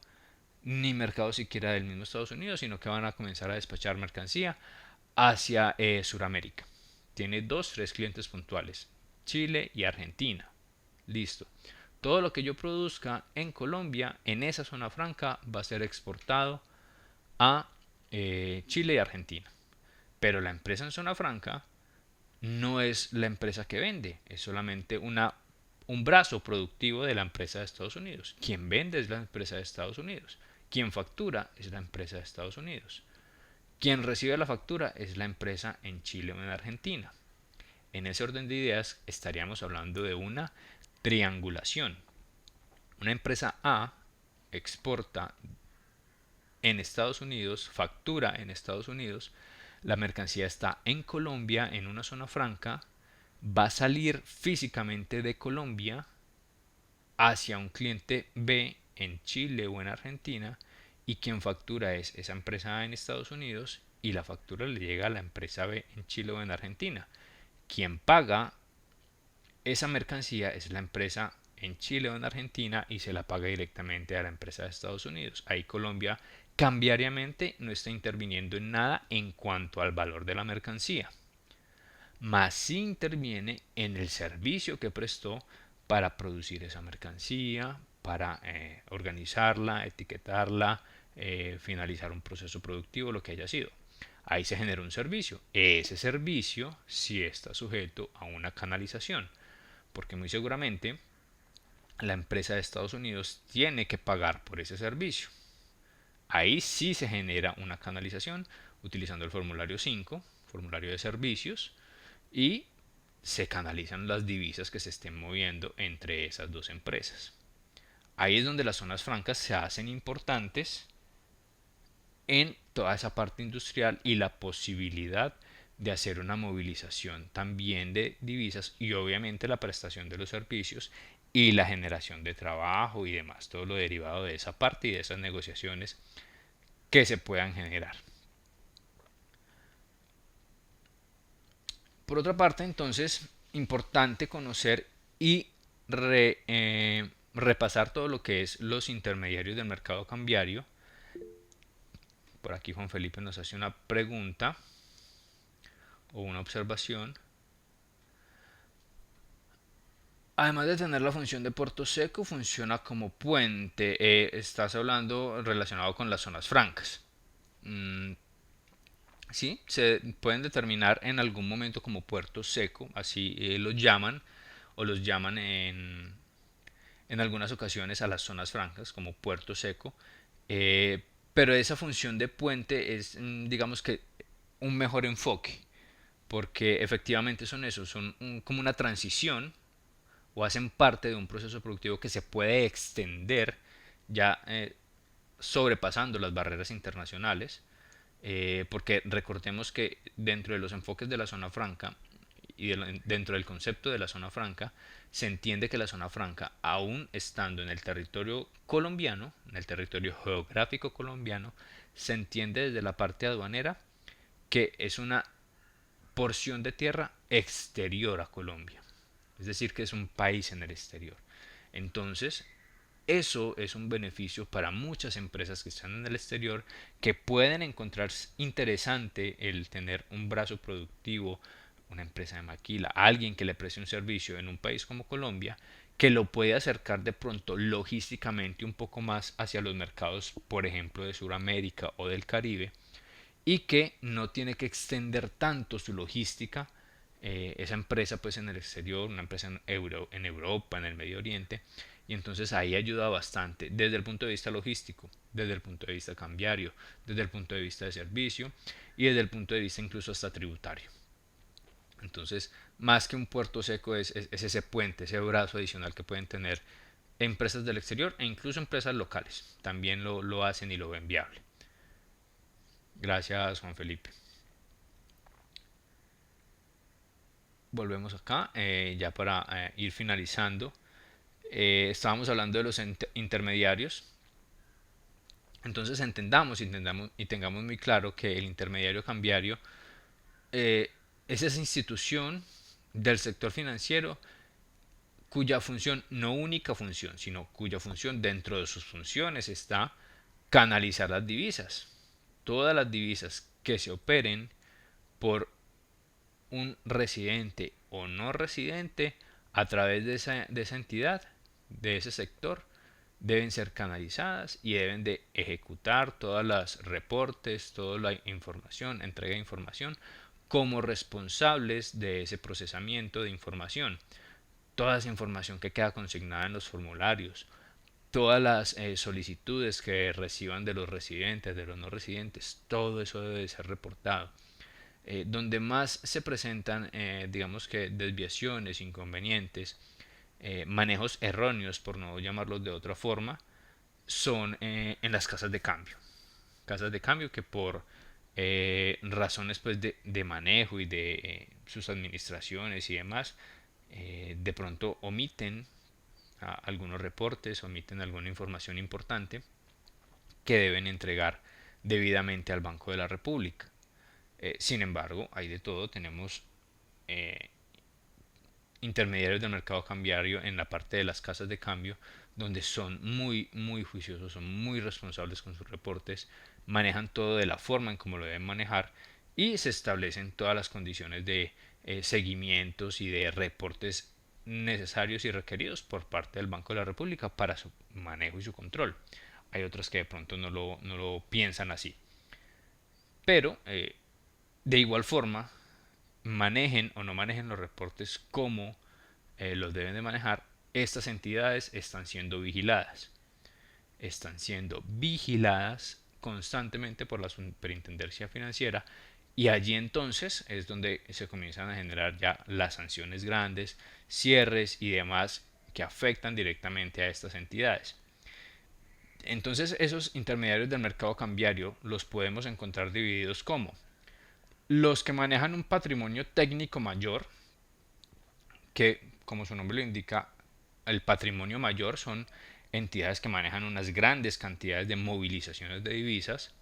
ni mercado siquiera del mismo Estados Unidos, sino que van a comenzar a despachar mercancía hacia Sudamérica. Tiene 2-3 clientes puntuales, Chile y Argentina. Listo. Todo lo que yo produzca en Colombia, en esa zona franca, va a ser exportado a Chile y Argentina. Pero la empresa en zona franca no es la empresa que vende, es solamente un brazo productivo de la empresa de Estados Unidos. Quien vende es la empresa de Estados Unidos. Quien factura es la empresa de Estados Unidos. Quien recibe la factura es la empresa en Chile o en Argentina. En ese orden de ideas estaríamos hablando de una triangulación. Una empresa A exporta en Estados Unidos, factura en Estados Unidos, la mercancía está en Colombia en una zona franca, va a salir físicamente de Colombia hacia un cliente B en Chile o en Argentina y quien factura es esa empresa A en Estados Unidos y la factura le llega a la empresa B en Chile o en Argentina. Quien paga esa mercancía es la empresa en Chile o en Argentina y se la paga directamente a la empresa de Estados Unidos. Ahí Colombia cambiariamente no está interviniendo en nada en cuanto al valor de la mercancía, más sí interviene en el servicio que prestó para producir esa mercancía, para organizarla, etiquetarla, finalizar un proceso productivo, lo que haya sido. Ahí se genera un servicio. Ese servicio sí está sujeto a una canalización, porque muy seguramente la empresa de Estados Unidos tiene que pagar por ese servicio. Ahí sí se genera una canalización utilizando el formulario 5, formulario de servicios, y se canalizan las divisas que se estén moviendo entre esas dos empresas. Ahí es donde las zonas francas se hacen importantes en toda esa parte industrial y la posibilidad de hacer una movilización también de divisas y obviamente la prestación de los servicios y la generación de trabajo y demás, todo lo derivado de esa parte y de esas negociaciones que se puedan generar. Por otra parte, entonces, importante conocer y repasar todo lo que es los intermediarios del mercado cambiario. Por aquí Juan Felipe nos hace una pregunta o una observación. Además de tener la función de puerto seco, funciona como puente. Estás hablando relacionado con las zonas francas. Sí, se pueden determinar en algún momento como puerto seco, así los llaman, o los llaman en algunas ocasiones a las zonas francas como puerto seco. Pero esa función de puente es, digamos que, un mejor enfoque, porque efectivamente son eso, son como una transición o hacen parte de un proceso productivo que se puede extender ya sobrepasando las barreras internacionales, porque recordemos que dentro de los enfoques de la zona franca y dentro del concepto de la zona franca, se entiende que la zona franca, aún estando en el territorio colombiano, en el territorio geográfico colombiano, se entiende desde la parte aduanera que es una porción de tierra exterior a Colombia, es decir, que es un país en el exterior. Entonces, eso es un beneficio para muchas empresas que están en el exterior, que pueden encontrar interesante el tener un brazo productivo, una empresa de maquila, alguien que le preste un servicio en un país como Colombia, que lo puede acercar de pronto logísticamente un poco más hacia los mercados, por ejemplo, de Sudamérica o del Caribe, y que no tiene que extender tanto su logística, esa empresa pues en el exterior, una empresa en Europa, en el Medio Oriente, y entonces ahí ayuda bastante desde el punto de vista logístico, desde el punto de vista cambiario, desde el punto de vista de servicio y desde el punto de vista incluso hasta tributario. Entonces, más que un puerto seco es ese puente, ese brazo adicional que pueden tener empresas del exterior e incluso empresas locales. También lo hacen y lo ven viable. Gracias, Juan Felipe. Volvemos acá, ya para ir finalizando. Estábamos hablando de los intermediarios. Entonces entendamos y tengamos muy claro que el intermediario cambiario es esa institución del sector financiero cuya función, no única función, sino cuya función dentro de sus funciones está canalizar las divisas. Todas las divisas que se operen por un residente o no residente a través de esa entidad, de ese sector, deben ser canalizadas y deben de ejecutar todas las reportes, toda la información, entrega de información, como responsables de ese procesamiento de información. Toda esa información que queda consignada en los formularios, todas las solicitudes que reciban de los residentes, de los no residentes, todo eso debe ser reportado. Donde más se presentan, digamos que desviaciones, inconvenientes, manejos erróneos, por no llamarlos de otra forma, son en las casas de cambio. Casas de cambio que por razones pues de manejo y de sus administraciones y demás, de pronto omiten algunos reportes, omiten alguna información importante que deben entregar debidamente al Banco de la República. Sin embargo, hay de todo, tenemos intermediarios del mercado cambiario en la parte de las casas de cambio, donde son muy juiciosos, son muy responsables con sus reportes, manejan todo de la forma en como lo deben manejar y se establecen todas las condiciones de seguimientos y de reportes necesarios y requeridos por parte del Banco de la República para su manejo y su control. Hay otros que de pronto no lo piensan así. Pero, de igual forma, manejen o no manejen los reportes como los deben de manejar, estas entidades están siendo vigiladas. Están siendo vigiladas constantemente por la Superintendencia Financiera y allí entonces es donde se comienzan a generar ya las sanciones grandes, cierres y demás que afectan directamente a estas entidades. Entonces esos intermediarios del mercado cambiario los podemos encontrar divididos como los que manejan un patrimonio técnico mayor, que como su nombre lo indica, el patrimonio mayor son entidades que manejan unas grandes cantidades de movilizaciones de divisas,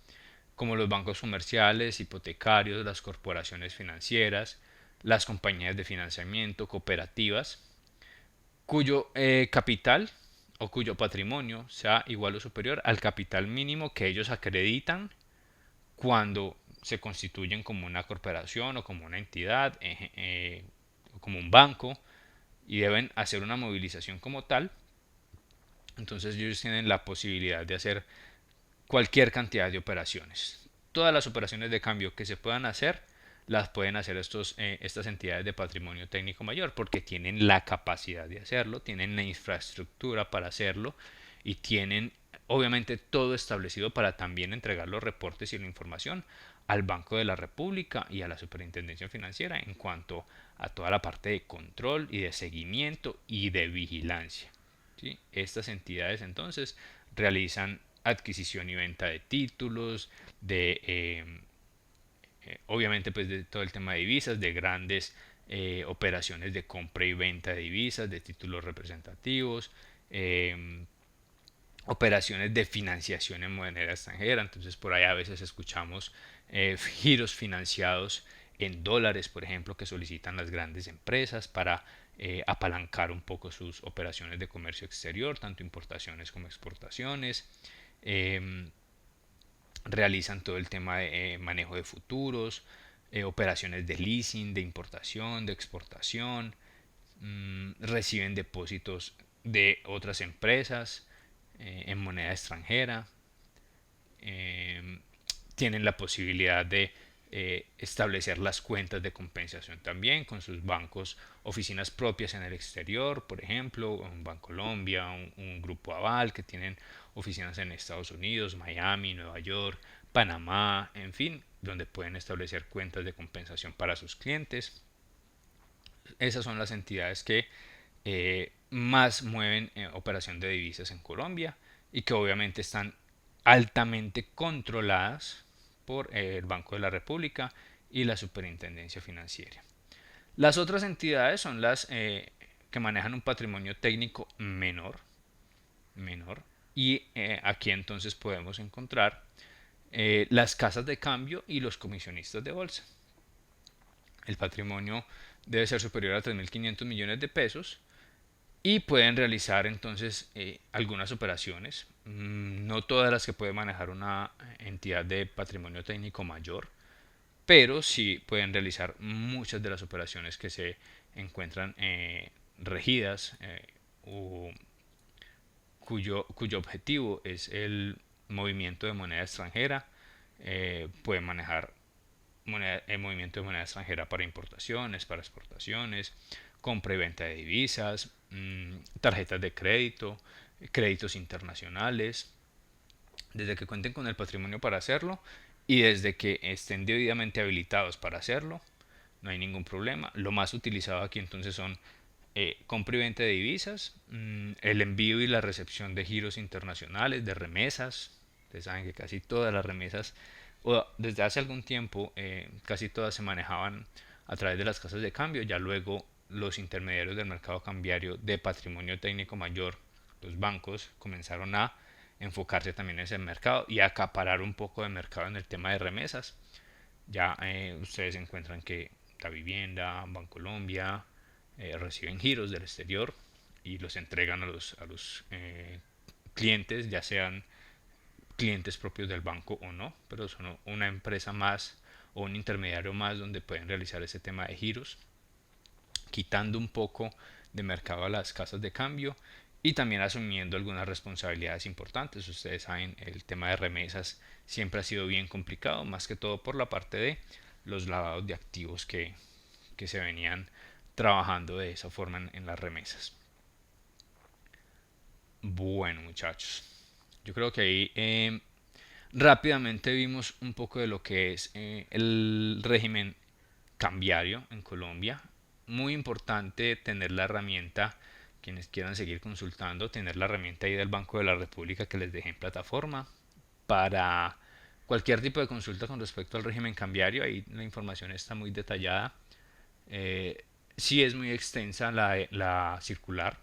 como los bancos comerciales, hipotecarios, las corporaciones financieras, las compañías de financiamiento, cooperativas, cuyo capital o cuyo patrimonio sea igual o superior al capital mínimo que ellos acreditan cuando se constituyen como una corporación o como una entidad o como un banco y deben hacer una movilización como tal. Entonces ellos tienen la posibilidad de hacer cualquier cantidad de operaciones. Todas las operaciones de cambio que se puedan hacer las pueden hacer estas entidades de patrimonio técnico mayor porque tienen la capacidad de hacerlo, tienen la infraestructura para hacerlo y tienen obviamente todo establecido para también entregar los reportes y la información al Banco de la República y a la Superintendencia Financiera en cuanto a toda la parte de control y de seguimiento y de vigilancia. ¿Sí? Estas entidades entonces realizan adquisición y venta de títulos, obviamente pues de todo el tema de divisas, de grandes operaciones de compra y venta de divisas, de títulos representativos, operaciones de financiación en moneda extranjera. Entonces por ahí a veces escuchamos giros financiados en dólares, por ejemplo, que solicitan las grandes empresas para apalancar un poco sus operaciones de comercio exterior, tanto importaciones como exportaciones. Realizan todo el tema de manejo de futuros, operaciones de leasing, de importación, de exportación, reciben depósitos de otras empresas en moneda extranjera, tienen la posibilidad de establecer las cuentas de compensación también con sus bancos, oficinas propias en el exterior, por ejemplo, un Bancolombia, un Grupo Aval que tienen oficinas en Estados Unidos, Miami, Nueva York, Panamá, en fin, donde pueden establecer cuentas de compensación para sus clientes. Esas son las entidades que más mueven operación de divisas en Colombia y que obviamente están altamente controladas por el Banco de la República y la Superintendencia Financiera. Las otras entidades son las que manejan un patrimonio técnico menor y aquí entonces podemos encontrar las casas de cambio y los comisionistas de bolsa. El patrimonio debe ser superior a 3.500 millones de pesos y pueden realizar entonces algunas operaciones, no todas las que puede manejar una entidad de patrimonio técnico mayor, pero sí pueden realizar muchas de las operaciones que se encuentran regidas o cuyo objetivo es el movimiento de moneda extranjera. Pueden manejar el movimiento de moneda extranjera para importaciones, para exportaciones, compra y venta de divisas, tarjetas de crédito, créditos internacionales, desde que cuenten con el patrimonio para hacerlo y desde que estén debidamente habilitados para hacerlo, no hay ningún problema. Lo más utilizado aquí entonces son compra y venta de divisas, el envío y la recepción de giros internacionales, de remesas. Ustedes saben que casi todas las remesas, o desde hace algún tiempo, casi todas se manejaban a través de las casas de cambio. Ya luego los intermediarios del mercado cambiario de patrimonio técnico mayor, los bancos, comenzaron a enfocarse también en ese mercado y a acaparar un poco de mercado en el tema de remesas. Ya ustedes encuentran que la Vivienda, Bancolombia, reciben giros del exterior y los entregan a los clientes, ya sean clientes propios del banco o no, pero son una empresa más o un intermediario más donde pueden realizar ese tema de giros, quitando un poco de mercado a las casas de cambio y también asumiendo algunas responsabilidades importantes. Ustedes saben, el tema de remesas siempre ha sido bien complicado, más que todo por la parte de los lavados de activos que se venían trabajando de esa forma en las remesas. Bueno, muchachos, yo creo que ahí rápidamente vimos un poco de lo que es el régimen cambiario en Colombia. Muy importante tener la herramienta quienes quieran seguir consultando, tener la herramienta ahí del Banco de la República que les dejé en plataforma para cualquier tipo de consulta con respecto al régimen cambiario. Ahí la información está muy detallada. Sí es muy extensa la circular,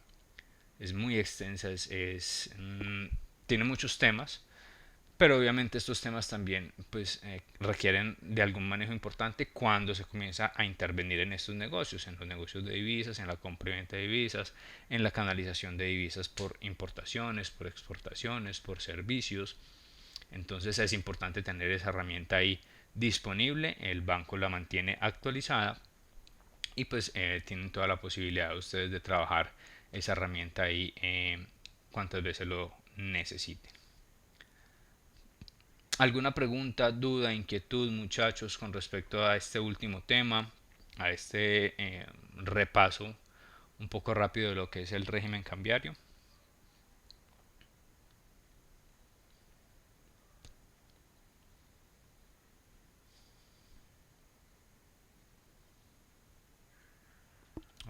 es muy extensa, tiene muchos temas, pero obviamente estos temas también pues, requieren de algún manejo importante cuando se comienza a intervenir en estos negocios, en los negocios de divisas, en la compra y venta de divisas, en la canalización de divisas por importaciones, por exportaciones, por servicios. Entonces es importante tener esa herramienta ahí disponible, el banco la mantiene actualizada y pues tienen toda la posibilidad de ustedes de trabajar esa herramienta ahí cuantas veces lo necesiten. ¿Alguna pregunta, duda, inquietud, muchachos, con respecto a este último tema, a este repaso un poco rápido de lo que es el régimen cambiario?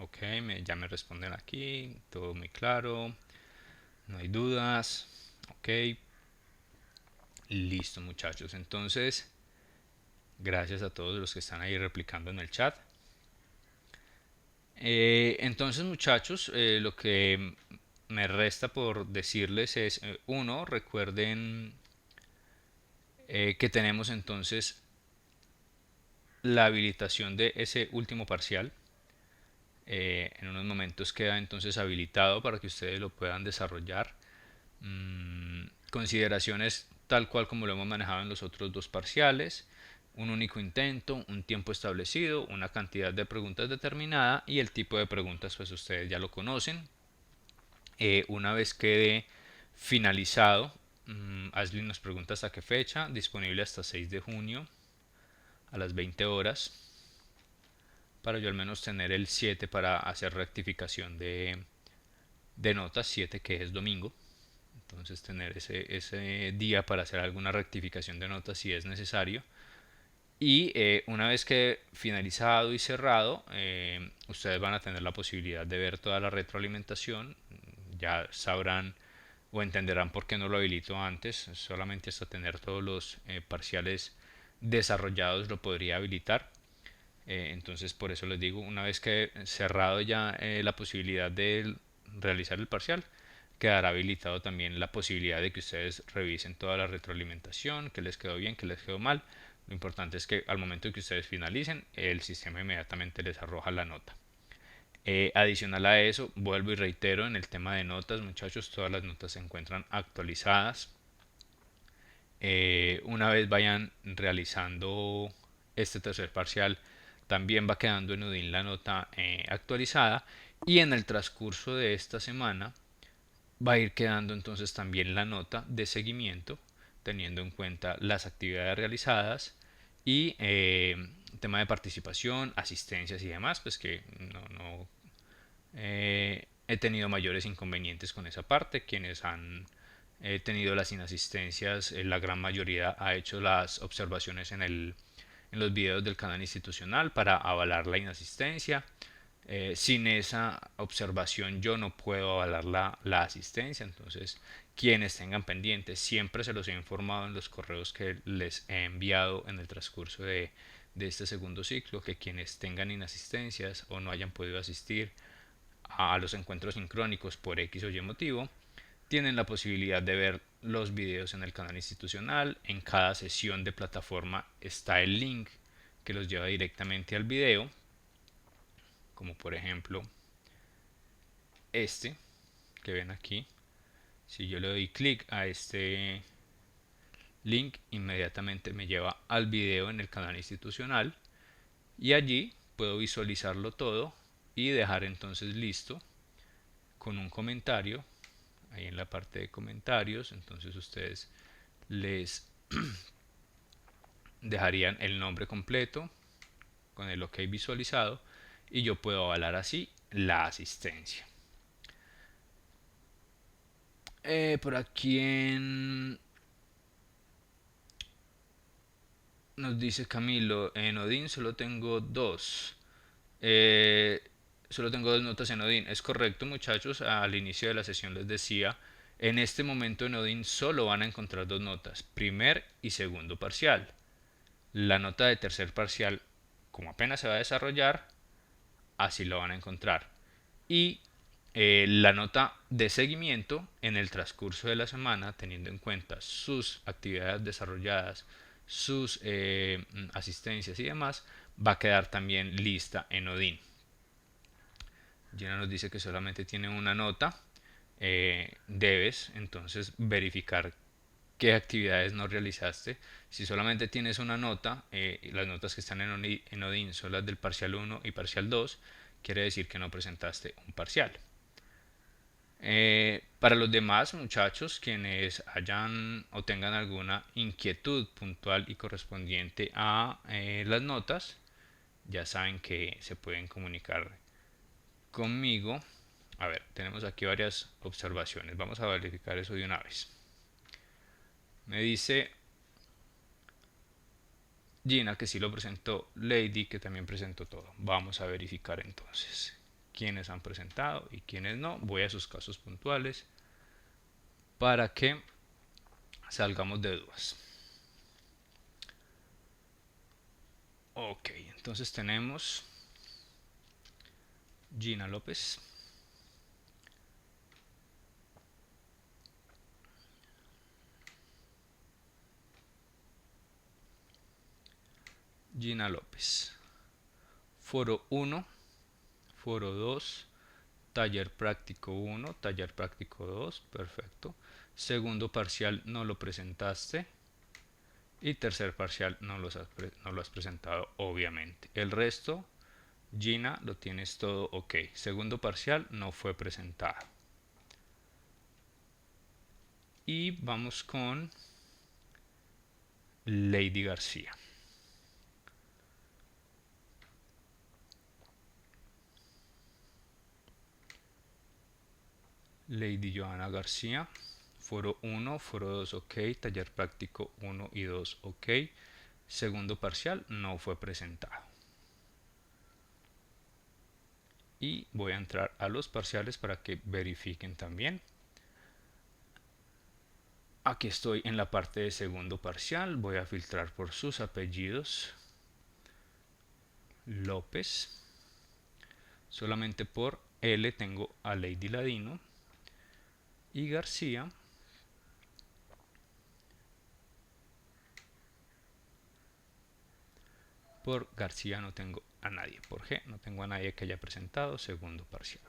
Ok, ya me responden aquí, todo muy claro, no hay dudas. Ok, listo muchachos, entonces gracias a todos los que están ahí replicando en el chat. Entonces muchachos, lo que me resta por decirles es, uno, recuerden que tenemos entonces la habilitación de ese último parcial. En unos momentos queda entonces habilitado para que ustedes lo puedan desarrollar. Consideraciones tal cual como lo hemos manejado en los otros dos parciales: un único intento, un tiempo establecido, una cantidad de preguntas determinada y el tipo de preguntas pues ustedes ya lo conocen. Una vez quede finalizado, Ashley nos pregunta hasta qué fecha. Disponible hasta 6 de junio a las 20 horas, para yo al menos tener el 7 para hacer rectificación de notas, 7 que es domingo. Entonces tener ese día para hacer alguna rectificación de notas si es necesario. Y una vez que finalizado y cerrado, ustedes van a tener la posibilidad de ver toda la retroalimentación. Ya sabrán o entenderán por qué no lo habilito antes. Solamente hasta tener todos los parciales desarrollados lo podría habilitar. Entonces por eso les digo, una vez que cerrado ya la posibilidad de realizar el parcial, quedará habilitado también la posibilidad de que ustedes revisen toda la retroalimentación, que les quedó bien, que les quedó mal. Lo importante es que al momento que ustedes finalicen, el sistema inmediatamente les arroja la nota. Adicional a eso, vuelvo y reitero en el tema de notas, muchachos, todas las notas se encuentran actualizadas. Una vez vayan realizando este tercer parcial, también va quedando en Udin la nota actualizada, y en el transcurso de esta semana va a ir quedando entonces también la nota de seguimiento, teniendo en cuenta las actividades realizadas y tema de participación, asistencias y demás, pues que no he tenido mayores inconvenientes con esa parte. Quienes han tenido las inasistencias, la gran mayoría ha hecho las observaciones en los videos del canal institucional para avalar la inasistencia. Sin esa observación yo no puedo avalar la asistencia. Entonces quienes tengan pendientes, siempre se los he informado en los correos que les he enviado en el transcurso de este segundo ciclo, que quienes tengan inasistencias o no hayan podido asistir a los encuentros sincrónicos por X o Y motivo, tienen la posibilidad de ver los videos en el canal institucional. En cada sesión de plataforma está el link que los lleva directamente al video, como por ejemplo este que ven aquí. Si yo le doy clic a este link, inmediatamente me lleva al video en el canal institucional y allí puedo visualizarlo todo y dejar entonces listo con un comentario ahí en la parte de comentarios. Entonces ustedes les dejarían el nombre completo con el OK visualizado y yo puedo avalar así la asistencia. Por aquí nos dice Camilo, en Odin solo tengo 2. Solo tengo 2 notas en Odin. Es correcto, muchachos. Al inicio de la sesión les decía, en este momento en Odin solo van a encontrar 2 notas, primer y segundo parcial. La nota de tercer parcial, como apenas se va a desarrollar, así lo van a encontrar. Y la nota de seguimiento en el transcurso de la semana, teniendo en cuenta sus actividades desarrolladas, sus asistencias y demás, va a quedar también lista en Odin. Gina nos dice que solamente tiene una nota. Debes entonces verificar qué actividades no realizaste. Si solamente tienes una nota, las notas que están en Odin son las del parcial 1 y parcial 2, quiere decir que no presentaste un parcial. Para los demás muchachos, quienes hayan o tengan alguna inquietud puntual y correspondiente a las notas, ya saben que se pueden comunicar conmigo. A ver, tenemos aquí varias observaciones. Vamos a verificar eso de una vez. Me dice Gina que sí lo presentó, Lady que también presentó todo. Vamos a verificar entonces quiénes han presentado y quiénes no. Voy a sus casos puntuales para que salgamos de dudas. Ok, entonces tenemos Gina López, Gina López, foro 1, foro 2, taller práctico 1, taller práctico 2, perfecto. Segundo parcial no lo presentaste y tercer parcial no lo has presentado, obviamente. El resto, Gina, lo tienes todo ok. Segundo parcial no fue presentado. Y vamos con Lady García. Lady Joana García, foro 1, foro 2 ok, taller práctico 1 y 2 ok, segundo parcial no fue presentado. Y voy a entrar a los parciales para que verifiquen también. Aquí estoy en la parte de segundo parcial, voy a filtrar por sus apellidos. López, solamente por L tengo a Lady Ladino. Y García, por García no tengo a nadie. Por G no tengo a nadie que haya presentado segundo parcial.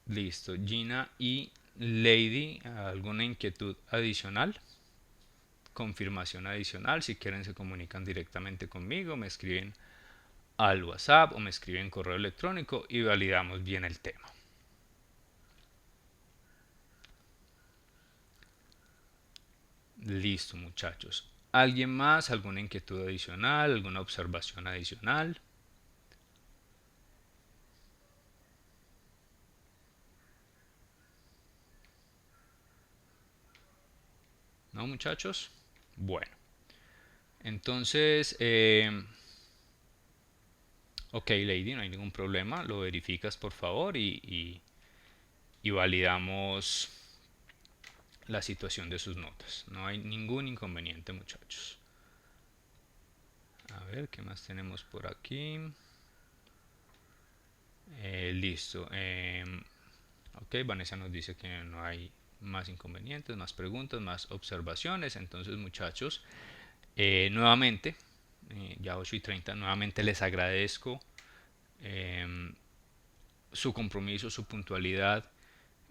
Listo. Gina y Lady, ¿alguna inquietud adicional? Confirmación adicional. Si quieren se comunican directamente conmigo, me escriben al WhatsApp o me escriben correo electrónico y validamos bien el tema. Listo, muchachos. ¿Alguien más? ¿Alguna inquietud adicional? ¿Alguna observación adicional? ¿No, muchachos? Bueno. Entonces, ok, Lady, no hay ningún problema. Lo verificas, por favor, y validamos la situación de sus notas. No hay ningún inconveniente, muchachos. A ver, ¿qué más tenemos por aquí? Listo. Ok, Vanessa nos dice que no hay más inconvenientes, más preguntas, más observaciones. Entonces, muchachos, nuevamente, ya 8:30, nuevamente les agradezco su compromiso, su puntualidad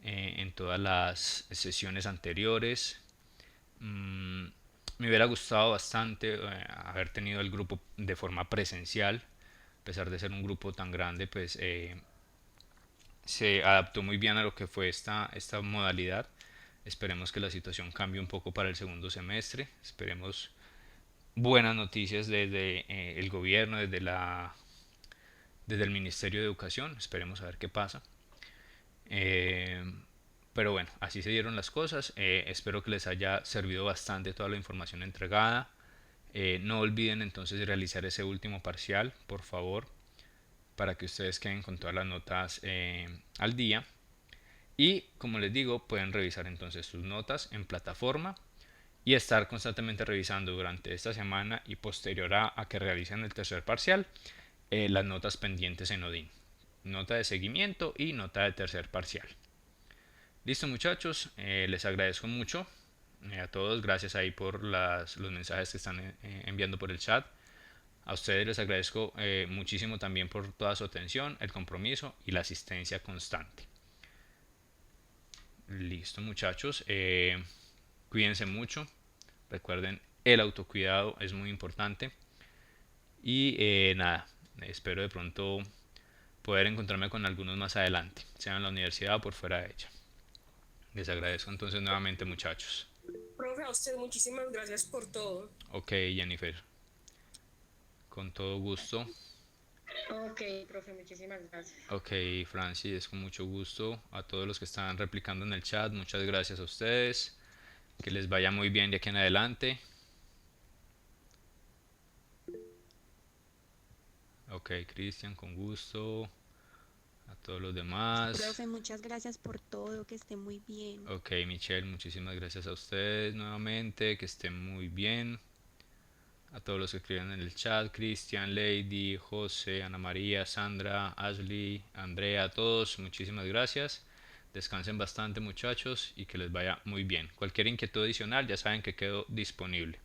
en todas las sesiones anteriores. Me hubiera gustado bastante haber tenido el grupo de forma presencial, a pesar de ser un grupo tan grande, pues se adaptó muy bien a lo que fue esta modalidad. Esperemos que la situación cambie un poco para el segundo semestre. Esperemos buenas noticias desde el gobierno, desde el Ministerio de Educación. Esperemos a ver qué pasa. Pero bueno, así se dieron las cosas. Espero que les haya servido bastante toda la información entregada. No olviden entonces realizar ese último parcial, por favor, para que ustedes queden con todas las notas al día. Y como les digo, pueden revisar entonces sus notas en plataforma y estar constantemente revisando durante esta semana y posterior a que realicen el tercer parcial las notas pendientes en Odin. Nota de seguimiento y nota de tercer parcial. Listo muchachos, les agradezco mucho a todos, gracias ahí por los mensajes que están enviando por el chat. A ustedes les agradezco muchísimo también por toda su atención, el compromiso y la asistencia constante. Listo muchachos, cuídense mucho, recuerden el autocuidado es muy importante y nada, espero de pronto poder encontrarme con algunos más adelante, sea en la universidad o por fuera de ella. Les agradezco entonces nuevamente muchachos.
Profe, a usted muchísimas gracias por todo.
Ok, Jennifer, con todo gusto.
Ok, profe, muchísimas gracias.
Ok, Francis, es con mucho gusto. A todos los que están replicando en el chat, muchas gracias a ustedes. Que les vaya muy bien de aquí en adelante. Ok, Cristian, con gusto. A todos los demás.
Profe, muchas gracias por todo, que esté muy bien.
Ok, Michelle, muchísimas gracias a ustedes nuevamente, que estén muy bien. A todos los que escriben en el chat, Cristian, Lady, José, Ana María, Sandra, Ashley, Andrea, a todos, muchísimas gracias. Descansen bastante muchachos y que les vaya muy bien. Cualquier inquietud adicional ya saben que quedo disponible.